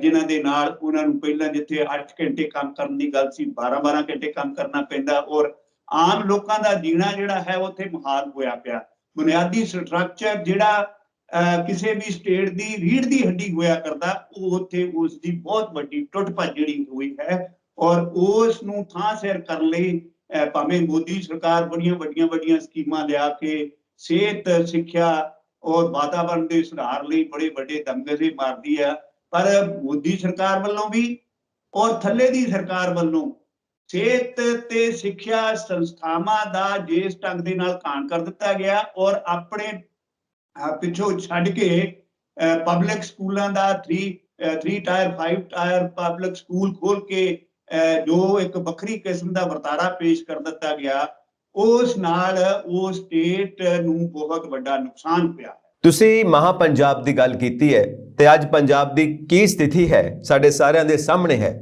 ਜਿਨ੍ਹਾਂ ਦੇ ਨਾਲ ਉਹਨਾਂ ਨੂੰ ਪਹਿਲਾਂ ਜਿੱਥੇ 8 ਘੰਟੇ ਕੰਮ ਕਰਨ ਦੀ ਗੱਲ ਸੀ, 12-12 ਘੰਟੇ ਕੰਮ ਕਰਨਾ ਪੈਂਦਾ ਔਰ ਆਮ ਲੋਕਾਂ ਦਾ ਜੀਣਾ ਜਿਹੜਾ ਹੈ ਉੱਥੇ ਮੁਹਾਲ ਹੋਇਆ ਪਿਆ। ਬੁਨਿਆਦੀ ਸਟਰਕਚਰ ਜਿਹੜਾ ਕਿਸੇ ਵੀ ਸਟੇਟ ਦੀ ਰੀੜ੍ਹ ਦੀ ਹੱਡੀ ਹੋਇਆ ਕਰਦਾ, ਉਹ ਉੱਥੇ ਉਸ ਦੀ ਬਹੁਤ ਵੱਡੀ ਟੁੱਟ ਭੱਜ ਜਿਹੜੀ ਹੋਈ ਹੈ। ਔਰ ਉਸ ਨੂੰ ਥਾਂ ਸਿਰ ਕਰਨ ਲਈ ਭਾਵੇਂ ਮੋਦੀ ਸਰਕਾਰ ਬੜੀਆਂ ਵੱਡੀਆਂ ਸਕੀਮਾਂ ਲਿਆ ਕੇ ਸਿਹਤ, ਸਿੱਖਿਆ ਔਰ ਵਾਤਾਵਰਣ ਦੇ ਸੁਧਾਰ ਲਈ ਬੜੇ ਵੱਡੇ ਦੰਗੇ ਮਾਰਦੀ ਹੈ, ਪਰ ਮੋਦੀ ਸਰਕਾਰ ਵੱਲੋਂ ਵੀ ਔਰ ਥੱਲੇ ਦੀ ਸਰਕਾਰ ਵੱਲੋਂ ਸਿਹਤ ਤੇ ਸਿੱਖਿਆ ਸੰਸਥਾਵਾਂ ਦਾ ਜਿਸ ਢੰਗ ਦੇ ਨਾਲ ਘਾਣ ਕਰ ਦਿੱਤਾ ਗਿਆ ਔਰ ਆਪਣੇ ਪਿੱਛੋਂ ਛੱਡ ਕੇ ਪਬਲਿਕ ਸਕੂਲਾਂ ਦਾ 3 ਟਾਇਰ 5 ਟਾਇਰ ਪਬਲਿਕ ਸਕੂਲ ਖੋਲ ਕੇ ਜੋ ਇੱਕ ਵੱਖਰੀ ਕਿਸਮ ਦਾ ਵਰਤਾਰਾ ਪੇਸ਼ ਕਰ ਦਿੱਤਾ ਗਿਆ, ਉਸ ਨਾਲ ਉਹ ਸਟੇਟ ਨੂੰ ਬਹੁਤ ਵੱਡਾ ਨੁਕਸਾਨ ਪਿਆ। ਤੁਸੀਂ ਮਹਾ ਪੰਜਾਬ ਦੀ ਗੱਲ ਕੀਤੀ ਹੈ ਤੇ ਅੱਜ ਪੰਜਾਬ ਦੀ ਕੀ ਸਥਿਤੀ ਹੈ ਸਾਡੇ ਸਾਰਿਆਂ ਦੇ ਸਾਹਮਣੇ ਹੈ।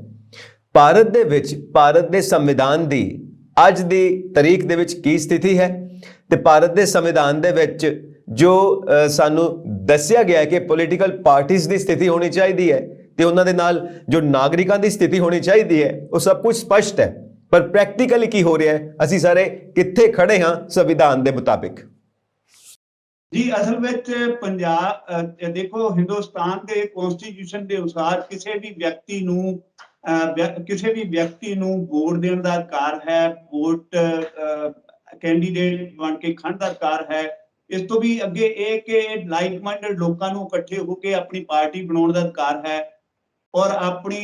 ਭਾਰਤ ਦੇ ਵਿੱਚ ਭਾਰਤ ਦੇ ਸੰਵਿਧਾਨ ਦੀ ਅੱਜ ਦੀ ਤਾਰੀਖ ਦੇ ਵਿੱਚ ਕੀ ਸਥਿਤੀ ਹੈ ਤੇ ਭਾਰਤ ਦੇ ਸੰਵਿਧਾਨ ਦੇ ਵਿੱਚ ਜੋ ਸਾਨੂੰ ਦੱਸਿਆ ਗਿਆ ਹੈ ਕਿ ਪੋਲੀਟੀਕਲ ਪਾਰਟੀਆਂ ਦੀ ਸਥਿਤੀ ਹੋਣੀ ਚਾਹੀਦੀ ਹੈ ਤੇ ਉਹਨਾਂ ਦੇ ਨਾਲ ਜੋ ਨਾਗਰਿਕਾਂ ਦੀ ਸਥਿਤੀ ਹੋਣੀ ਚਾਹੀਦੀ ਹੈ, ਉਹ ਸਭ ਕੁਝ ਸਪਸ਼ਟ ਹੈ, ਪਰ ਪ੍ਰੈਕਟੀਕਲੀ ਕੀ ਹੋ ਰਿਹਾ ਹੈ, ਅਸੀਂ ਸਾਰੇ ਕਿੱਥੇ ਖੜੇ ਹਾਂ ਸੰਵਿਧਾਨ ਦੇ ਮੁਤਾਬਿਕ? ਜੀ ਅਸਲ ਵਿੱਚ ਪੰਜਾਬ ਦੇਖੋ, ਹਿੰਦੁਸਤਾਨ ਦੇ ਕਨਸਟੀਟਿਊਸ਼ਨ ਦੇ ਅਨੁਸਾਰ ਕਿਸੇ ਵੀ ਵਿਅਕਤੀ ਨੂੰ ਵੋਟ ਦੇਣ ਦਾ ਅਧਿਕਾਰ ਹੈ, ਵੋਟ ਕੈਂਡੀਡੇਟ ਬਣ ਕੇ ਖੜਨ ਦਾ ਅਧਿਕਾਰ ਹੈ। ਇਸ ਤੋਂ ਵੀ ਅੱਗੇ ਇਹ ਕਿ ਲਾਈਕ ਮਾਈਂਡਡ ਲੋਕਾਂ ਨੂੰ ਇਕੱਠੇ ਹੋ ਕੇ ਆਪਣੀ ਪਾਰਟੀ ਬਣਾਉਣ ਦਾ ਅਧਿਕਾਰ ਹੈ ਔਰ ਆਪਣਾ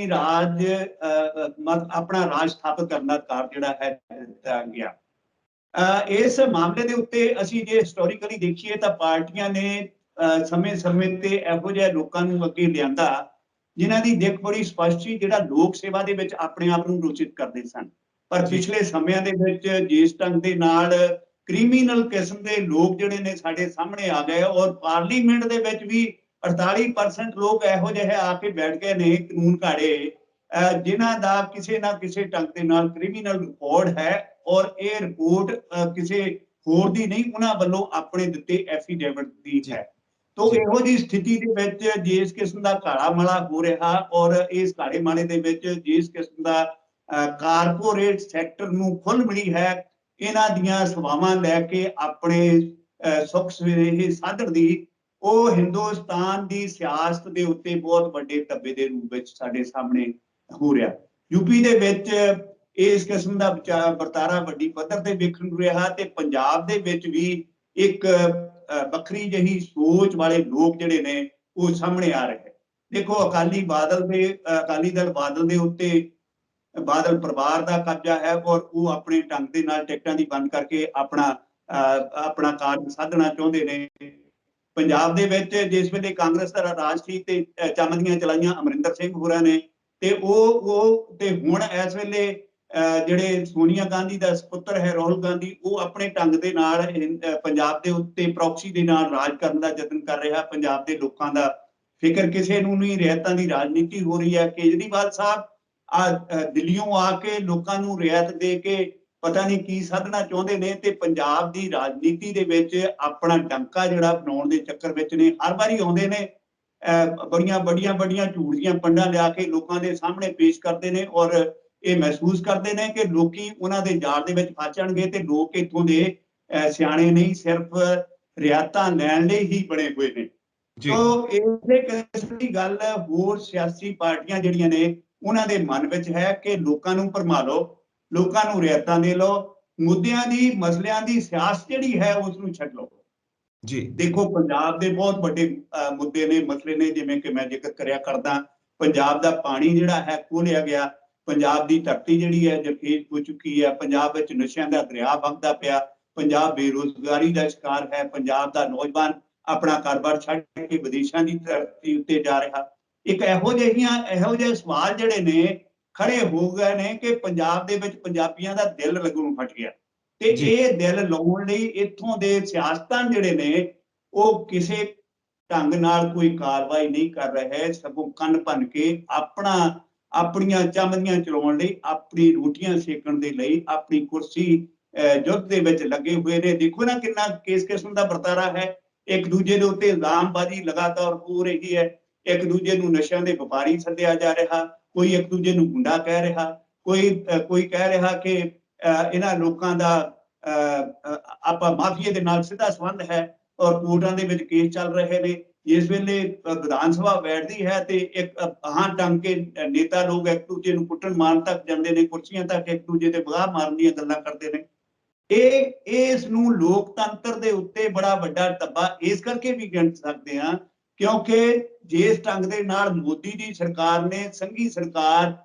ਰਾਜ ਸਥਾਪਿਤ ਕਰਨ ਦਾ ਅਧਿਕਾਰ ਜਿਹੜਾ ਹੈ ਦਿੱਤਾ ਗਿਆ। ਇਸ ਮਾਮਲੇ ਦੇ ਉੱਤੇ ਅਸੀਂ ਜੇ ਹਿਸਟੋਰੀਕਲੀ ਦੇਖੀਏ ਤਾਂ ਪਾਰਟੀਆਂ ਨੇ ਸਮੇਂ-ਸਮੇਂ ਤੇ ਇਹੋ ਜਿਹੇ ਲੋਕਾਂ ਨੂੰ ਅੱਗੇ ਲਿਆਂਦਾ ਜਿਨ੍ਹਾਂ ਦੀ ਦਿੱਖ ਬੜੀ ਸਪਸ਼ਟ ਸੀ, ਜਿਹੜਾ ਲੋਕ ਸੇਵਾ ਦੇ ਵਿੱਚ ਆਪਣੇ ਆਪ ਨੂੰ ਰੋਚਿਤ ਕਰਦੇ ਸਨ। ਪਰ ਪਿਛਲੇ ਸਮਿਆਂ ਦੇ ਵਿੱਚ ਜਿਸ ਢੰਗ ਦੇ ਨਾਲ ਕ੍ਰਿਮੀਨਲ ਕਿਸਮ ਦੇ ਲੋਕ ਜਿਹੜੇ ਨੇ ਸਾਡੇ ਸਾਹਮਣੇ ਆ ਗਏ ਔਰ ਪਾਰਲੀਮੈਂਟ ਦੇ ਵਿੱਚ ਵੀ 48% ਲੋਕ ਇਹੋ ਜਿਹੇ ਆ ਕੇ ਬੈਠ ਗਏ ਨੇ ਕਾਨੂੰਨ ਘਾੜੇ, ਜਿਨ੍ਹਾਂ ਦਾ ਕਿਸੇ ਨਾ ਕਿਸੇ ਢੰਗ ਦੇ ਨਾਲ ਕ੍ਰਿਮੀਨਲ ਰਿਕਾਰਡ ਹੈ ਔਰ ਇਹ ਰਿਪੋਰਟ ਕਿਸੇ ਹੋਰ ਦੀ ਨਹੀਂ, ਉਹਨਾਂ ਵੱਲੋਂ ਆਪਣੇ ਦਿੱਤੇ ਐਫੀਡੇਵਿਟ ਦੀ ਹੈ। ਤੋ ਇਹੋ ਜਿਹੀ ਸਥਿਤੀ ਦੇ ਵਿੱਚ ਜਿਸ ਕਿਸਮ ਦਾ ਕਾਲਾ ਮਾਲਾ ਹੋ ਰਿਹਾ ਔਰ ਇਸ ਕਾਲੇ ਮਾਲੇ ਦੇ ਵਿੱਚ ਜਿਸ ਕਿਸਮ ਦਾ ਕਾਰਪੋਰੇਟ ਸੈਕਟਰ ਨੂੰ ਖੁੱਲ੍ਹ ਮਿਲੀ ਹੈ ਇਹਨਾਂ ਦੀਆਂ ਸੇਵਾਵਾਂ ਲੈ ਕੇ ਆਪਣੇ ਸੁੱਖ ਸਵੇਰੇ ਸਾਧਣ ਦੀ, ਉਹ ਹਿੰਦੁਸਤਾਨ ਦੀ ਸਿਆਸਤ ਦੇ ਉੱਤੇ ਬਹੁਤ ਵੱਡੇ ਧੱਬੇ ਦੇ ਰੂਪ ਵਿੱਚ ਸਾਡੇ ਸਾਹਮਣੇ ਹੋ ਰਿਹਾ। ਯੂਪੀ ਦੇ ਵਿੱਚ ਇਸ ਕਿਸਮ ਦਾ ਵਰਤਾਰਾ ਵੱਡੀ ਪੱਧਰ ਤੇ ਵੇਖਣ ਨੂੰ ਰਿਹਾ ਤੇ ਪੰਜਾਬ ਦੇ ਵਿੱਚ ਵੀ ਇੱਕ ਵੱਖਰੀ ਜਿਹੀ ਸੋਚ ਵਾਲੇ ਲੋਕ ਜਿਹੜੇ ਨੇ ਉਹ ਸਾਹਮਣੇ ਆ ਰਹੇ। ਦੇਖੋ ਅਕਾਲੀ ਦਲ ਬਾਦਲ ਦੇ ਉੱਤੇ ਬਾਦਲ ਪਰਿਵਾਰ ਦਾ ਕਬਜ਼ਾ ਹੈ ਔਰ ਉਹ ਆਪਣੇ ਢੰਗ ਦੇ ਨਾਲ ਟਿਕਟਾਂ ਦੀ ਬੰਦ ਕਰਕੇ ਆਪਣਾ ਕਾਰਜ ਸਾਧਣਾ ਚਾਹੁੰਦੇ ਨੇ। ਪੰਜਾਬ ਦੇ ਵਿੱਚ ਜਿਸ ਵੇਲੇ ਕਾਂਗਰਸ ਦਾ ਰਾਜ ਸੀ ਤੇ ਚਮਦੀਆਂ ਚਲਾਈਆਂ ਅਮਰਿੰਦਰ ਸਿੰਘ ਹੋਰਾਂ ਨੇ ਤੇ ਉਹ ਤੇ ਹੁਣ ਇਸ ਵੇਲੇ ਜਿਹੜੇ ਸੋਨੀਆ ਗਾਂਧੀ ਦਾ ਸੁਪੁੱਤਰ ਹੈ ਰਾਹੁਲ ਗਾਂਧੀ, ਉਹ ਆਪਣੇ ਢੰਗ ਦੇ ਨਾਲ ਪੰਜਾਬ ਦੇ ਉੱਤੇ ਪ੍ਰੋਕਸੀ ਦੇ ਨਾਲ ਰਾਜ ਕਰਨ ਦਾ ਯਤਨ ਕਰ ਰਿਹਾ। ਪੰਜਾਬ ਦੇ ਲੋਕਾਂ ਦਾ ਫਿਕਰ ਕਿਸੇ ਨੂੰ ਨਹੀਂ, ਰਿਆਇਤਾਂ ਦੀ ਰਾਜਨੀਤੀ ਹੋ ਰਹੀ ਹੈ। ਕੇਜਰੀਵਾਲ ਸਾਹਿਬ ਦਿੱਲੀੋਂ ਆ ਕੇ ਲੋਕਾਂ ਨੂੰ ਰਿਆਇਤ ਦੇ ਕੇ ਪਤਾ ਨਹੀਂ ਕੀ ਸਾਧਣਾ ਚਾਹੁੰਦੇ ਨੇ ਤੇ ਪੰਜਾਬ ਦੀ ਰਾਜਨੀਤੀ ਦੇ ਵਿੱਚ ਆਪਣਾ ਡੰਕਾ ਜਿਹੜਾ ਬਣਾਉਣ ਦੇ ਚੱਕਰ ਵਿੱਚ ਨੇ। ਹਰ ਵਾਰੀ ਆਉਂਦੇ ਨੇ, ਬੜੀਆਂ ਝੂਠ ਦੀਆਂ ਪੰਡਾਂ ਲਿਆ ਕੇ ਲੋਕਾਂ ਦੇ ਸਾਹਮਣੇ ਪੇਸ਼ ਕਰਦੇ ਨੇ ਔਰ ਇਹ ਮਹਿਸੂਸ ਕਰਦੇ ਨੇ ਕਿ ਲੋਕੀ ਉਹਨਾਂ ਦੇ ਜਾਲ ਦੇ ਵਿੱਚ ਫਸ ਜਾਣਗੇ ਤੇ ਲੋਕ ਇੱਥੋਂ ਦੇ ਸਿਆਣੇ ਨਹੀਂ, ਸਿਰਫ ਰਿਆਇਤਾਂ ਲੈਣ ਲਈ ਹੀ ਬਣੇ ਹੋਏ ਨੇ। ਤੋ ਇਸੇ ਕਿਸਮ ਦੀ ਗੱਲ ਹੋਰ ਸਿਆਸੀ ਪਾਰਟੀਆਂ ਜਿਹੜੀਆਂ ਨੇ ਉਹਨਾਂ ਦੇ ਮਨ ਵਿੱਚ ਹੈ ਕਿ ਲੋਕਾਂ ਨੂੰ ਭਰਮਾ ਲਓ, ਲੋਕਾਂ ਨੂੰ ਰਿਆਇਤਾਂ ਦੇ ਲਓ, ਮੁੱਦਿਆਂ ਦੀ ਮਸਲਿਆਂ ਦੀ ਸਿਆਸਤ ਜਿਹੜੀ ਹੈ ਉਸ ਨੂੰ ਛੱਡ ਲਓ। ਦੇਖੋ ਪੰਜਾਬ ਦੇ ਬਹੁਤ ਵੱਡੇ ਮੁੱਦੇ ਨੇ, ਮਸਲੇ ਨੇ, ਜਿਵੇਂ ਕਿ ਮੈਂ ਜ਼ਿਕਰ ਕਰਿਆ ਕਰਦਾ। ਪੰਜਾਬ ਦਾ ਪਾਣੀ ਜਿਹੜਾ ਹੈ ਖੋਲਿਆ ਗਿਆ, ਪੰਜਾਬ ਦੀ ਧਰਤੀ ਜਿਹੜੀ ਹੈ ਜਰਖੇਜ਼ ਹੋ ਚੁੱਕੀ ਹੈ, ਪੰਜਾਬ ਵਿੱਚ ਨਸ਼ਿਆਂ ਦਾ ਦਰਿਆ ਵਗਦਾ ਪਿਆ, ਪੰਜਾਬ ਬੇਰੁਜ਼ਗਾਰੀ ਦਾ ਸ਼ਿਕਾਰ ਹੈ, ਪੰਜਾਬ ਦਾ ਨੌਜਵਾਨ ਆਪਣਾ ਕਾਰੋਬਾਰ ਛੱਡ ਕੇ ਵਿਦੇਸ਼ਾਂ ਦੀ ਧਰਤੀ ਉੱਤੇ ਜਾ ਰਿਹਾ। ਇੱਕ ਇਹੋ ਜਿਹੇ ਸਵਾਲ ਜਿਹੜੇ ਨੇ ਖੜੇ ਹੋ ਗਏ ਨੇ ਕਿ ਪੰਜਾਬ ਦੇ ਵਿੱਚ ਪੰਜਾਬੀਆਂ ਦਾ ਦਿਲ ਲੱਗਣੋਂ ਹਟ ਗਿਆ ਤੇ ਇਹ ਦਿਲ ਲਾਉਣ ਲਈ ਇੱਥੋਂ ਦੇ ਸਿਆਸਤਦਾਨ ਜਿਹੜੇ ਨੇ ਉਹ ਕਿਸੇ ਢੰਗ ਨਾਲ ਕੋਈ ਕਾਰਵਾਈ ਨਹੀਂ ਕਰ ਰਹੇ, ਸਗੋਂ ਕੰਨ ਭੰਨ ਕੇ ਆਪਣੀਆਂ ਚਾਮਦੀਆਂ ਚਲਾਉਣ ਲਈ, ਆਪਣੀ ਰੋਟੀਆਂ ਸੇਕਣ ਦੇ ਲਈ, ਆਪਣੀ ਕੁਰਸੀ ਯੁੱਧ ਦੇ ਵਿੱਚ ਲੱਗੇ ਹੋਏ ਨੇ। ਦੇਖੋ ਨਾ ਕਿੰਨਾ ਕਿਸ ਕਿਸਮ ਦਾ ਵਰਤਾਰਾ ਹੈ। ਇੱਕ ਦੂਜੇ ਦੇ ਉੱਤੇ ਇਲਜ਼ਾਮਬਾਜ਼ੀ ਲਗਾਤਾਰ ਹੋ ਰਹੀ ਹੈ। ਇੱਕ ਦੂਜੇ ਨੂੰ ਨਸ਼ਿਆਂ ਦੇ ਵਪਾਰੀ ਸੱਦਿਆ ਜਾ ਰਿਹਾ, ਕੋਈ ਇੱਕ ਦੂਜੇ ਨੂੰ ਗੁੰਡਾ ਕਹਿ ਰਿਹਾ, ਕੋਈ ਕਹਿ ਰਿਹਾ ਕਿ ਇਹਨਾਂ ਲੋਕਾਂ ਦਾ ਆਪਾਂ ਮਾਫੀਏ ਦੇ ਨਾਲ ਸਿੱਧਾ ਸੰਬੰਧ ਹੈ ਔਰ ਕੋਰਟਾਂ ਦੇ ਵਿੱਚ ਕੇਸ ਚੱਲ ਰਹੇ ਨੇ। ਇਸ ਵੇਲੇ ਵਿਧਾਨ ਸਭਾ ਬੈਠਦੀ ਹੈ ਤੇ ਇੱਕ ਢੰਗ ਕੇ ਨੇਤਾ ਲੋਕ ਇੱਕ ਦੂਜੇ ਨੂੰ ਕੁੱਟਣ ਮਾਰਨ ਤੱਕ ਜਾਂਦੇ ਨੇ, ਕੁਰਸੀਆਂ ਤੱਕ ਇੱਕ ਦੂਜੇ ਤੇ ਵਗਾਹ ਮਾਰਨ ਦੀਆਂ ਗੱਲਾਂ ਕਰਦੇ ਨੇ। ਇਸ ਨੂੰ ਲੋਕਤੰਤਰ ਦੇ ਉੱਤੇ ਬੜਾ ਵੱਡਾ ਧੱਬਾ ਇਸ ਕਰਕੇ ਵੀ ਗਿਣ ਸਕਦੇ ਹਾਂ ਕਿਉਂਕਿ ਜਿਸ ਢੰਗ ਦੇ ਨਾਲ ਮੋਦੀ ਦੀ ਸਰਕਾਰ ਨੇ ਸੰਘੀ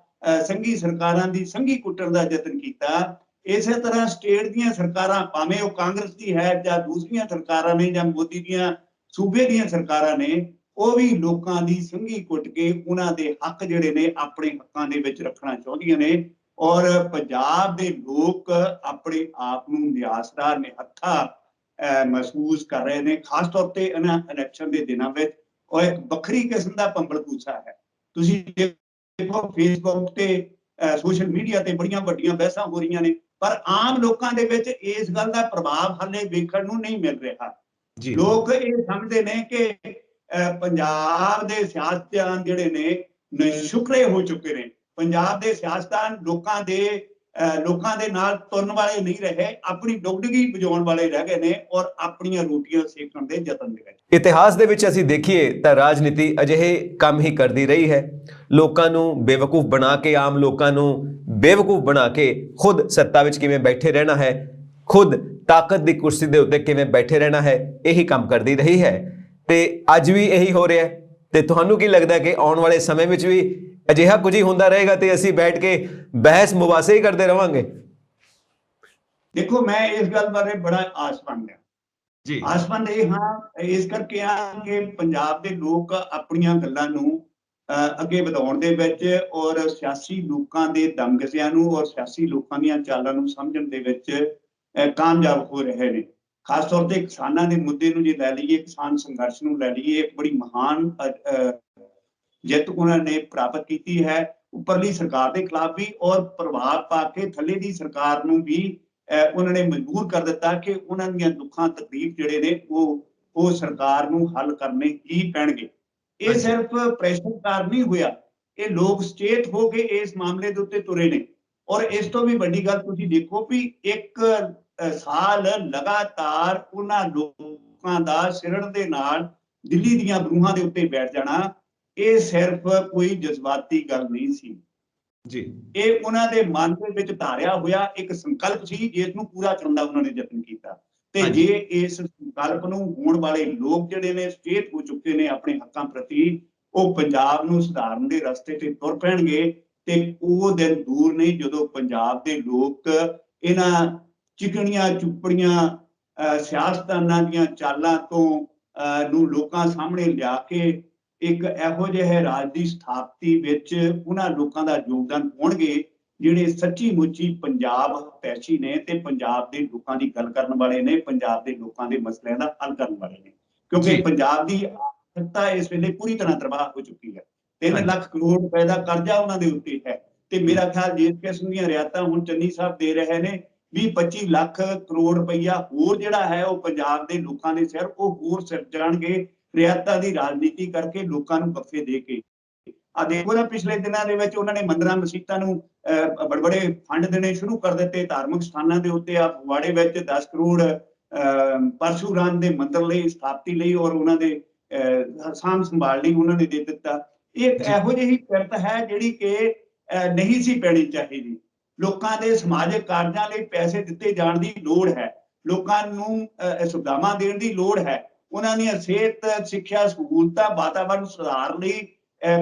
ਸਰਕਾਰਾਂ ਦੀ ਸੰਘੀ ਕੁੱਟਣ ਦਾ ਯਤਨ ਕੀਤਾ, ਇਸੇ ਤਰ੍ਹਾਂ ਸਟੇਟ ਦੀਆਂ ਸਰਕਾਰਾਂ, ਭਾਵੇਂ ਉਹ ਕਾਂਗਰਸ ਦੀ ਹੈ ਜਾਂ ਦੂਸਰੀਆਂ ਸਰਕਾਰਾਂ ਨੇ ਜਾਂ ਮੋਦੀ ਦੀਆਂ ਸੂਬੇ ਦੀਆਂ ਸਰਕਾਰਾਂ ਨੇ, ਉਹ ਵੀ ਲੋਕਾਂ ਦੀ ਸੰਘੀ ਕੁੱਟ ਕੇ ਉਹਨਾਂ ਦੇ ਹੱਕ ਜਿਹੜੇ ਨੇ ਆਪਣੇ ਹੱਕਾਂ ਦੇ ਵਿੱਚ ਰੱਖਣਾ ਚਾਹੁੰਦੀਆਂ ਨੇ। ਔਰ ਪੰਜਾਬ ਦੇ ਲੋਕ ਆਪਣੇ ਆਪ ਨੂੰ ਨਿਆਸਦਾਰ ਨਿਹੱਥਾ ਮਹਿਸੂਸ ਕਰ ਰਹੇ ਨੇ, ਖਾਸ ਤੌਰ ਤੇ ਇਹਨਾਂ ਇਲੈਕਸ਼ਨ ਦੇ ਦਿਨਾਂ ਵਿੱਚ। ਉਹ ਇੱਕ ਵੱਖਰੀ ਕਿਸਮ ਦਾ ਪੰਬਲ ਪੂਸਾ ਹੈ। ਤੁਸੀਂ ਦੇਖੋ ਫੇਸਬੁੱਕ ਤੇ ਸੋਸ਼ਲ ਮੀਡੀਆ ਤੇ ਬੜੀਆਂ ਵੱਡੀਆਂ ਬਹਿਸਾਂ ਹੋ ਰਹੀਆਂ ਨੇ, ਪਰ ਆਮ ਲੋਕਾਂ ਦੇ ਵਿੱਚ ਇਸ ਗੱਲ ਦਾ ਪ੍ਰਭਾਵ ਹਾਲੇ ਵੇਖਣ ਨੂੰ ਨਹੀਂ ਮਿਲ ਰਿਹਾ। ਲੋਕ ਇਹ ਸਮਝਦੇ ਨੇ ਕਿ ਪੰਜਾਬ ਦੇ ਸਿਆਸਤਦਾਨ ਜਿਹੜੇ ਨੇ ਨਸ਼ੁਕਰੇ ਹੋ ਚੁੱਕੇ ਨੇ। ਪੰਜਾਬ ਦੇ ਸਿਆਸਤਦਾਨ ਲੋਕਾਂ ਦੇ ਨਾਲ ਤੁਰਨ ਵਾਲੇ ਨਹੀਂ ਰਹੇ, ਆਪਣੀ ਡੁਗਡਗੀ ਵਜਾਉਣ ਵਾਲੇ ਰਹਿ ਗਏ ਨੇ ਔਰ ਆਪਣੀਆਂ ਰੋਟੀਆਂ ਸੇਕਣ ਦੇ ਯਤਨ ਦੇ ਵਿੱਚ। ਇਤਿਹਾਸ ਦੇ ਵਿੱਚ ਅਸੀਂ ਦੇਖੀਏ ਤਾਂ ਰਾਜਨੀਤੀ ਅਜਿਹੇ ਕੰਮ ਹੀ ਕਰਦੀ ਰਹੀ ਹੈ। ਲੋਕਾਂ ਨੂੰ ਬੇਵਕੂਫ ਬਣਾ ਕੇ, ਆਮ ਲੋਕਾਂ ਨੂੰ ਬੇਵਕੂਫ ਬਣਾ ਕੇ ਖੁਦ ਸੱਤਾ ਵਿੱਚ ਕਿਵੇਂ ਬੈਠੇ ਰਹਿਣਾ ਹੈ, ਖੁਦ ਤਾਕਤ ਦੀ ਕੁਰਸੀ ਦੇ ਉੱਤੇ ਕਿਵੇਂ ਬੈਠੇ ਰਹਿਣਾ ਹੈ, ਇਹੀ ਕੰਮ ਕਰਦੀ ਰਹੀ ਹੈ ਤੇ ਅੱਜ ਵੀ ਇਹੀ ਹੋ ਰਿਹਾ ਹੈ। ਤੇ ਤੁਹਾਨੂੰ ਕੀ ਲੱਗਦਾ ਕਿ ਆਉਣ ਵਾਲੇ ਸਮੇਂ ਵਿੱਚ ਵੀ ਅਜਿਹਾ ਕੁਝ ਹੀ ਹੁੰਦਾ ਰਹੇਗਾ ਤੇ ਅਸੀਂ ਬੈਠ ਕੇ ਬਹਿਸ ਮੁਬਾਸੇ ਹੀ ਕਰਦੇ ਰਵਾਂਗੇ? ਦੇਖੋ ਮੈਂ ਇਸ ਗੱਲ ਬਾਰੇ ਬੜਾ ਆਸਵੰਦ ਹਾਂ। ਆਸਵੰਦ ਇਸ ਕਰਕੇ ਕਿ ਪੰਜਾਬ ਦੇ ਲੋਕ ਆਪਣੀਆਂ ਗੱਲਾਂ ਨੂੰ ਅੱਗੇ ਵਧਾਉਣ ਦੇ ਵਿੱਚ ਔਰ ਸਿਆਸੀ ਲੋਕਾਂ ਦੇ ਦਮਗਸਿਆਂ ਨੂੰ ਔਰ ਸਿਆਸੀ ਲੋਕਾਂ ਦੀਆਂ ਚਾਲਾਂ ਨੂੰ ਸਮਝਣ ਦੇ ਵਿੱਚ ਕਾਮਯਾਬ ਹੋ ਰਹੇ ਨੇ। ਖਾਸ ਤੌਰ ਤੇ ਕਿਸਾਨਾਂ ਦੇ ਮੁੱਦੇ ਨੂੰ ਜੇ ਲੈ ਲਈਏ, ਕਿਸਾਨ ਸੰਘਰਸ਼ ਨੂੰ ਲੈ ਲਈਏ, ਇੱਕ ਬੜੀ ਮਹਾਨ ਜਿੱਤ ਉਹਨਾਂ ਨੇ ਪ੍ਰਾਪਤ ਕੀਤੀ ਹੈ ਉੱਪਰਲੀ ਸਰਕਾਰ ਦੇ ਖਿਲਾਫ ਵੀ ਔਰ ਪ੍ਰਭਾਵ ਪਾ ਕੇ ਥੱਲੇ ਦੀ ਸਰਕਾਰ ਨੂੰ ਵੀ ਉਹਨਾਂ ਨੇ ਮਜਬੂਰ ਕਰ ਦਿੱਤਾ ਕਿ ਉਹਨਾਂ ਦੀਆਂ ਦੁੱਖਾਂ ਤਕਲੀਫ ਜਿਹੜੇ ਨੇ ਉਹ ਉਹ ਸਰਕਾਰ ਨੂੰ ਹੱਲ ਕਰਨੇ ਹੀ ਪੈਣਗੇ। ਇਹ ਸਿਰਫ ਪ੍ਰੈਸ਼ਰ ਕਾਰਨ ਨਹੀਂ ਹੋਇਆ, ਇਹ ਲੋਕ ਸਚੇਤ ਹੋ ਕੇ ਇਸ ਮਾਮਲੇ ਦੇ ਉੱਤੇ ਤੁਰੇ ਨੇ। ਔਰ ਇਸ ਤੋਂ ਵੀ ਵੱਡੀ ਗੱਲ ਤੁਸੀਂ ਦੇਖੋ ਵੀ 1 ਸਾਲ ਲਗਾਤਾਰ ਉਹਨਾਂ ਲੋਕਾਂ ਦਾ ਸਿਰੜ ਦੇ ਨਾਲ ਦਿੱਲੀ ਦੀਆਂ ਬਰੂਹਾਂ ਦੇ ਉੱਤੇ ਬੈਠ ਜਾਣਾ, ਇਹ ਸਿਰਫ ਕੋਈ ਜਜ਼ਬਾਤੀ ਗੱਲ ਨਹੀਂ ਸੀ ਜੀ, ਇਹ ਉਹਨਾਂ ਦੇ ਮਨ ਦੇ ਵਿੱਚ ਧਾਰਿਆ ਹੋਇਆ ਇੱਕ ਸੰਕਲਪ ਸੀ, ਜਿਸ ਨੂੰ ਪੂਰਾ ਕਰਨ ਦਾ ਉਹਨਾਂ ਨੇ ਯਤਨ ਕੀਤਾ। ਤੇ ਜੇ ਇਸ ਸੰਕਲਪ ਨੂੰ ਹੋਣ ਵਾਲੇ ਲੋਕ ਜਿਹੜੇ ਨੇ ਸਚੇਤ ਹੋ ਚੁੱਕੇ ਨੇ ਆਪਣੇ ਹੱਕਾਂ ਪ੍ਰਤੀ, ਉਹ ਪੰਜਾਬ ਨੂੰ ਸੁਧਾਰਨ ਦੇ ਰਸਤੇ ਤੇ ਤੁਰ ਪੈਣਗੇ। ਤੇ ਉਹ ਦਿਨ ਦੂਰ ਨਹੀਂ ਜਦੋਂ ਪੰਜਾਬ ਦੇ ਲੋਕ ਇਹਨਾਂ ਚਿਕਣੀਆਂ ਚੁੱਪੜੀਆਂ ਸਿਆਸਤਦਾਨਾਂ ਦੀਆਂ ਚਾਲਾਂ ਤੋਂ ਨੂੰ ਲੋਕਾਂ ਸਾਹਮਣੇ ਲਿਆ ਕੇ ਇੱਕ ਇਹੋ ਜਿਹੇ ਰਾਜ ਦੀ ਸਥਾਪਤੀ ਵਿੱਚ ਉਹਨਾਂ ਲੋਕਾਂ ਦਾ ਯੋਗਦਾਨ ਹੋਣਗੇ ਜਿਹੜੇ ਸੱਚੀ ਮੁੱਚੀ ਪੰਜਾਬ ਪੈਸ਼ੀ ਨੇ ਤੇ ਪੰਜਾਬ ਦੇ ਲੋਕਾਂ ਦੀ ਗੱਲ ਕਰਨ ਵਾਲੇ ਨੇ, ਪੰਜਾਬ ਦੇ ਲੋਕਾਂ ਦੇ ਮਸਲਿਆਂ ਦਾ ਹੱਲ ਕਰਨ ਵਾਲੇ ਨੇ। ਕਿਉਂਕਿ ਪੰਜਾਬ ਦੀ ਆਰਥਿਕਤਾ ਇਸ ਵੇਲੇ ਪੂਰੀ ਤਰ੍ਹਾਂ ਤਬਾਹ ਹੋ ਚੁੱਕੀ ਹੈ। 3 ਲੱਖ ਕਰੋੜ ਰੁਪਏ ਦਾ ਕਰਜ਼ਾ ਉਹਨਾਂ ਦੇ ਉੱਤੇ ਹੈ ਤੇ ਮੇਰਾ ਖਿਆਲ ਜਿਸ ਕਿਸਮ ਦੀਆਂ ਰਿਆਇਤਾਂ ਹੁਣ ਚੰਨੀ ਸਾਹਿਬ ਦੇ ਰਹੇ ਨੇ, 20-25 ਲੱਖ ਕਰੋੜ ਰੁਪਈਆ ਹੋਰ ਜਿਹੜਾ ਹੈ ਉਹ ਪੰਜਾਬ ਦੇ ਲੋਕਾਂ ਦੇ ਸਿਰ ਉਹ ਹੋਰ ਸਿਰ ਜਾਣਗੇ ਰਿਆਇਤਾਂ ਦੀ ਰਾਜਨੀਤੀ ਕਰਕੇ, ਲੋਕਾਂ ਨੂੰ ਬੱਫੇ ਦੇ ਕੇ। ਆ ਦੇਖੋ ਨਾ ਪਿਛਲੇ ਦਿਨਾਂ ਦੇ ਵਿੱਚ ਉਹਨਾਂ ਨੇ ਮੰਦਰਾਂ ਮਸੀਤਾਂ ਨੂੰ ਬੜੇ ਫੰਡ ਦੇਣੇ ਸ਼ੁਰੂ ਕਰ ਦਿੱਤੇ। ਧਾਰਮਿਕ ਸਥਾਨਾਂ ਦੇ ਉੱਤੇ ਆ ਫਗਵਾੜੇ ਵਿੱਚ 10 ਕਰੋੜ ਪਰਸ਼ੂਰਾਮ ਦੇ ਮੰਦਰ ਲਈ ਸਥਾਪਤੀ ਲਈ ਔਰ ਉਹਨਾਂ ਦੇ ਸਾਂਭ ਸੰਭਾਲ ਲਈ ਉਹਨਾਂ ਨੇ ਦੇ ਦਿੱਤਾ। ਇਹ ਇਹੋ ਜਿਹੀ ਕਿਰਤ ਹੈ ਜਿਹੜੀ ਕਿ ਨਹੀਂ ਸੀ ਪੈਣੀ ਚਾਹੀਦੀ। ਲੋਕਾਂ ਦੇ ਸਮਾਜਿਕ ਕਾਰਜਾਂ ਲਈ ਪੈਸੇ ਦਿੱਤੇ ਜਾਣ ਦੀ ਲੋੜ ਹੈ, ਲੋਕਾਂ ਨੂੰ ਸੁਵਿਧਾਵਾਂ ਦੇਣ ਦੀ ਲੋੜ ਹੈ, ਉਹਨਾਂ ਦੀਆਂ ਸਿਹਤ ਸਿੱਖਿਆ ਸਹੂਲਤਾਂ ਵਾਤਾਵਰਨ ਸੁਧਾਰ ਲਈ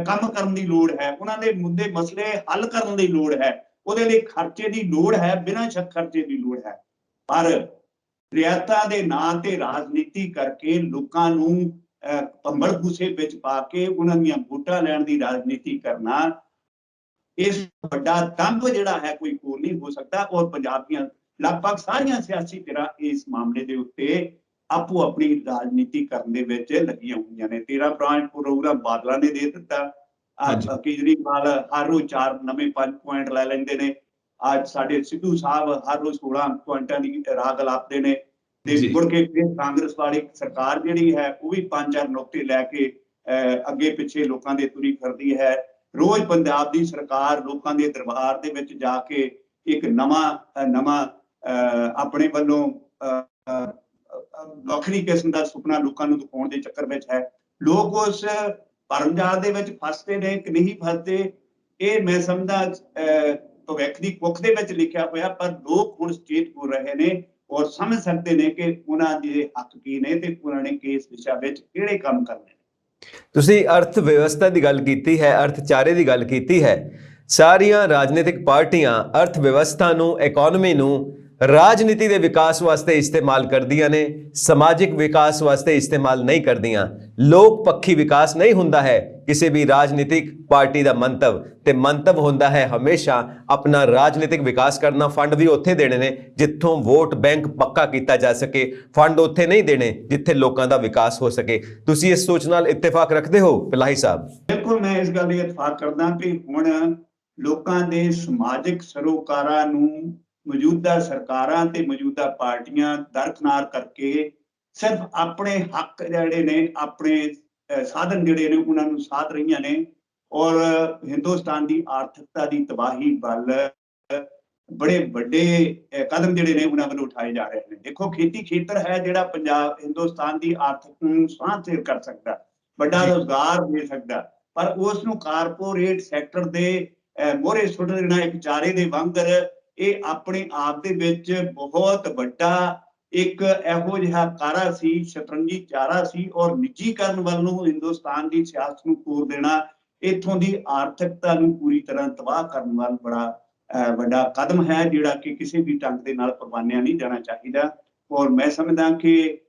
ਕੰਮ ਕਰਨ ਦੀ ਲੋੜ ਹੈ, ਉਹਨਾਂ ਦੇ ਮੁੱਦੇ ਮਸਲੇ ਹੱਲ ਕਰਨ ਦੀ ਲੋੜ ਹੈ, ਉਹਦੇ ਲਈ ਖਰਚੇ ਦੀ ਲੋੜ ਹੈ, ਬਿਨਾਂ ਸ਼ੱਕ ਖਰਚੇ ਦੀ ਲੋੜ ਹੈ। ਪਰ ਰਿਆਇਤਾਂ ਦੇ ਨਾਂ ਤੇ ਰਾਜਨੀਤੀ ਕਰਕੇ ਲੋਕਾਂ ਨੂੰ ਭੰਬਲ ਭੂਸੇ ਵਿੱਚ ਪਾ ਕੇ ਉਹਨਾਂ ਦੀਆਂ ਵੋਟਾਂ ਲੈਣ ਦੀ ਰਾਜਨੀਤੀ ਕਰਨਾ, ਇਸ ਵੱਡਾ ਦੰਭ ਜਿਹੜਾ ਹੈ ਕੋਈ ਹੋਰ ਨਹੀਂ ਹੋ ਸਕਦਾ। ਔਰ ਪੰਜਾਬ ਦੀਆਂ ਲਗਭਗ ਸਾਰੀਆਂ ਸਿਆਸੀ ਧਿਰਾਂ ਇਸ ਮਾਮਲੇ ਦੇ ਉੱਤੇ ਆਪੋ ਆਪਣੀ ਰਾਜਨੀਤੀ ਕਰਨ ਦੇ ਵਿੱਚ ਲੱਗੀਆਂ ਹੋਈਆਂ ਨੇ। 13 ਬ੍ਰਾਂਚ ਪ੍ਰੋਗਰਾਮ ਬਾਦਲਾਂ ਨੇ ਦੇ ਦਿੱਤਾ, ਕੇਜਰੀਵਾਲ ਹਰ ਰੋਜ਼ 4 ਨਵੇਂ 5 ਪੁਆਇੰਟ ਲੈ ਲੈਂਦੇ ਨੇ। ਅੱਜ ਸਾਡੇ ਸਿੱਧੂ ਸਾਹਿਬ ਹਰ ਰੋਜ਼ 16 ਪੁਆਇੰਟਾਂ ਦੀ ਰਾਗ ਲਾਪਦੇ ਨੇ ਤੇ ਮੁੜ ਕੇ ਫਿਰ ਕਾਂਗਰਸ ਵਾਲੀ ਸਰਕਾਰ ਜਿਹੜੀ ਹੈ ਉਹ ਵੀ 5-4 ਨੁਕਤੇ ਲੈ ਕੇ ਅੱਗੇ ਪਿੱਛੇ ਲੋਕਾਂ ਦੇ ਤੁਰੀ ਫਿਰਦੀ ਹੈ। ਰੋਜ਼ ਪੰਜਾਬ ਦੀ ਸਰਕਾਰ ਲੋਕਾਂ ਦੇ ਦਰਬਾਰ ਦੇ ਵਿੱਚ ਜਾ ਕੇ ਇੱਕ ਨਵਾਂ ਆਪਣੇ ਵੱਲੋਂ ਵੱਖਰੀ ਕਿਸਮ ਦਾ ਸੁਪਨਾ ਲੋਕਾਂ ਨੂੰ ਦਿਖਾਉਣ ਦੇ ਚੱਕਰ ਵਿੱਚ ਹੈ। ਲੋਕ ਉਸ ਭਰਮਜਾਲ ਦੇ ਵਿੱਚ ਫਸਦੇ ਨੇ ਕਿ ਨਹੀਂ ਫਸਦੇ, ਇਹ ਮੈਂ ਸਮਝਦਾ ਭਵਿੱਖ ਦੀ ਕੁੱਖ ਦੇ ਵਿੱਚ ਲਿਖਿਆ ਹੋਇਆ। ਪਰ ਲੋਕ ਹੁਣ ਸੁਚੇਤ ਹੋ ਰਹੇ ਨੇ ਔਰ ਸਮਝ ਸਕਦੇ ਨੇ ਕਿ ਉਹਨਾਂ ਦੇ ਹੱਕ ਕੀ ਨੇ ਤੇ ਉਹਨਾਂ ਨੇ ਕਿਸ ਦਿਸ਼ਾ ਵਿੱਚ ਕਿਹੜੇ ਕੰਮ ਕਰਨੇ। ਤੁਸੀਂ ਅਰਥ ਵਿਵਸਥਾ ਦੀ ਗੱਲ ਕੀਤੀ ਹੈ, ਅਰਥਚਾਰੇ ਦੀ ਗੱਲ ਕੀਤੀ ਹੈ। ਸਾਰੀਆਂ ਰਾਜਨੀਤਿਕ ਪਾਰਟੀਆਂ ਅਰਥ ਵਿਵਸਥਾ ਨੂੰ, ਇਕਨੋਮੀ ਨੂੰ ਰਾਜਨੀਤੀ ਦੇ ਵਿਕਾਸ ਵਾਸਤੇ ਇਸਤੇਮਾਲ ਕਰਦੀਆਂ ਨੇ, ਸਮਾਜਿਕ ਵਿਕਾਸ ਵਾਸਤੇ ਇਸਤੇਮਾਲ ਨਹੀਂ ਕਰਦੀਆਂ। ਲੋਕ ਪੱਖੀ ਵਿਕਾਸ ਨਹੀਂ ਹੁੰਦਾ ਹੈ ਕਿਸੇ ਵੀ ਰਾਜਨੀਤਿਕ ਪਾਰਟੀ ਦਾ ਮੰਤਵ, ਤੇ ਮੰਤਵ ਹੁੰਦਾ ਹੈ ਹਮੇਸ਼ਾ ਆਪਣਾ ਰਾਜਨੀਤਿਕ ਵਿਕਾਸ ਕਰਨਾ। ਫੰਡ ਵੀ ਉੱਥੇ ਦੇਣੇ ਨੇ ਜਿੱਥੋਂ ਵੋਟ ਬੈਂਕ ਪੱਕਾ ਕੀਤਾ ਜਾ ਸਕੇ, ਫੰਡ ਉੱਥੇ ਨਹੀਂ ਦੇਣੇ ਜਿੱਥੇ ਲੋਕਾਂ ਦਾ ਵਿਕਾਸ ਹੋ ਸਕੇ। ਤੁਸੀਂ ਇਸ ਸੋਚ ਨਾਲ ਇਤਫਾਕ ਰੱਖਦੇ ਹੋ ਪਲਾਹੀ ਸਾਹਿਬ? ਬਿਲਕੁਲ, ਮੈਂ ਇਸ ਗੱਲ ਦੀ ਇਤਫਾਕ ਕਰਦਾ ਕਿ ਹੁਣ ਲੋਕਾਂ ਦੇ ਸਮਾਜਿਕ ਸਰੋਕਾਰਾਂ ਨੂੰ ਮੌਜੂਦਾ ਸਰਕਾਰਾਂ ਤੇ ਮੌਜੂਦਾ ਪਾਰਟੀਆਂ ਦਰਕਨਾਰ ਕਰਕੇ ਸਿਰਫ ਆਪਣੇ ਹੱਕ ਜਿਹੜੇ ਨੇ, ਆਪਣੇ ਸਾਧਨ ਜਿਹੜੇ ਨੇ ਉਹਨਾਂ ਨੂੰ ਸਾਧ ਰਹੀਆਂ ਨੇ ਔਰ ਹਿੰਦੁਸਤਾਨ ਦੀ ਆਰਥਿਕਤਾ ਦੀ ਤਬਾਹੀ ਵੱਲ ਬੜੇ ਵੱਡੇ ਕਦਮ ਜਿਹੜੇ ਨੇ ਉਹਨਾਂ ਵੱਲੋਂ ਉਠਾਏ ਜਾ ਰਹੇ ਨੇ। ਦੇਖੋ, ਖੇਤੀ ਖੇਤਰ ਹੈ ਜਿਹੜਾ ਪੰਜਾਬ ਹਿੰਦੁਸਤਾਨ ਦੀ ਆਰਥਿਕਤਾ ਨੂੰ ਸਾਂਭ ਸਿਰ ਕਰ ਸਕਦਾ, ਵੱਡਾ ਰੋਜ਼ਗਾਰ ਦੇ ਸਕਦਾ, ਪਰ ਉਸ ਨੂੰ ਕਾਰਪੋਰੇਟ ਸੈਕਟਰ ਦੇ ਮੋਹਰੇ ਸੁੱਟ ਦੇਣਾ ਇੱਕ ਚਾਰੇ ਦੇ ਵਾਂਗਰ, ਇਹ ਆਪਣੇ ਆਪ ਦੇ ਵਿੱਚ ਬਹੁਤ ਵੱਡਾ ਇੱਕ ਇਹੋ ਜਿਹਾ ਕਾਰਾ ਸੀ, ਸ਼ਤਰੰਜੀ ਚਾਰਾ ਸੀ ਔਰ ਨਿੱਜੀਕਰਨ ਵੱਲ ਨੂੰ ਹਿੰਦੁਸਤਾਨ ਦੀ ਸਿਆਸਤ ਨੂੰ ਤੋੜ ਦੇਣਾ, ਇੱਥੋਂ ਦੀ ਆਰਥਿਕਤਾ ਨੂੰ ਪੂਰੀ ਤਰ੍ਹਾਂ ਤਬਾਹ ਕਰਨ ਵੱਲ ਬੜਾ ਵੱਡਾ ਕਦਮ ਹੈ ਜਿਹੜਾ ਕਿ ਕਿਸੇ ਵੀ ਢੰਗ ਦੇ ਨਾਲ ਪ੍ਰਵਾਨਿਆ ਨਹੀਂ ਜਾਣਾ ਚਾਹੀਦਾ। ਔਰ ਮੈਂ ਸਮਝਦਾ ਕਿ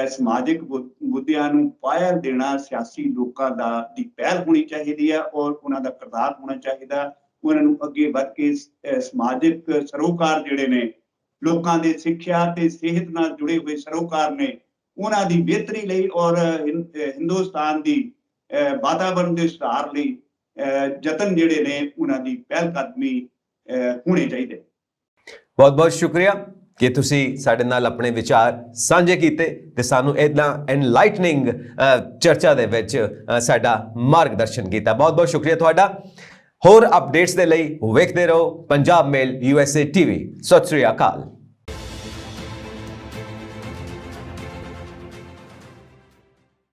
ਸਮਾਜਿਕ ਮੁੱਦਿਆਂ ਨੂੰ ਪਾਇਆ ਦੇਣਾ ਸਿਆਸੀ ਲੋਕਾਂ ਦੀ ਪਹਿਲ ਹੋਣੀ ਚਾਹੀਦੀ ਹੈ ਔਰ ਉਹਨਾਂ ਦਾ ਕਿਰਦਾਰ ਹੋਣਾ ਚਾਹੀਦਾ। ਉਹਨਾਂ ਨੂੰ ਅੱਗੇ ਵੱਧ ਕੇ ਸਮਾਜਿਕ ਸਰੋਕਾਰ ਜਿਹੜੇ ਨੇ, ਲੋਕਾਂ ਦੇ ਸਿੱਖਿਆ ਤੇ ਸਿਹਤ ਨਾਲ ਜੁੜੇ ਹੋਏ ਸਰੋਕਾਰ ਨੇ, ਉਹਨਾਂ ਦੀ ਬਿਹਤਰੀ ਲਈ ਔਰ ਹਿੰਦੁਸਤਾਨ ਦੀ ਵਾਤਾਵਰਨ ਦੇ ਸੁਧਾਰ ਲਈ ਯਤਨ ਜਿਹੜੇ ਨੇ ਉਹਨਾਂ ਦੀ ਪਹਿਲ ਕਦਮੀ ਹੋਣੇ ਚਾਹੀਦੇ। ਬਹੁਤ ਬਹੁਤ ਸ਼ੁਕਰੀਆ। ਕਿ ਤੁਸੀਂ ਸਾਡੇ ਨਾਲ ਆਪਣੇ ਵਿਚਾਰ ਸਾਂਝੇ ਕੀਤੇ ਤੇ ਸਾਨੂੰ ਇਦਾਂ ਐਨਲਾਈਟਨਿੰਗ ਚਰਚਾ ਦੇ ਵਿੱਚ ਸਾਡਾ ਮਾਰਗਦਰਸ਼ਨ ਕੀਤਾ। ਬਹੁਤ ਬਹੁਤ ਸ਼ੁਕਰੀਆ ਤੁਹਾਡਾ। ਹੋਰ ਅਪਡੇਟਸ ਦੇ ਲਈ ਵੇਖਦੇ ਰਹੋ ਪੰਜਾਬ ਮੇਲ USA TV। ਸਤਿ ਸ੍ਰੀ ਅਕਾਲ।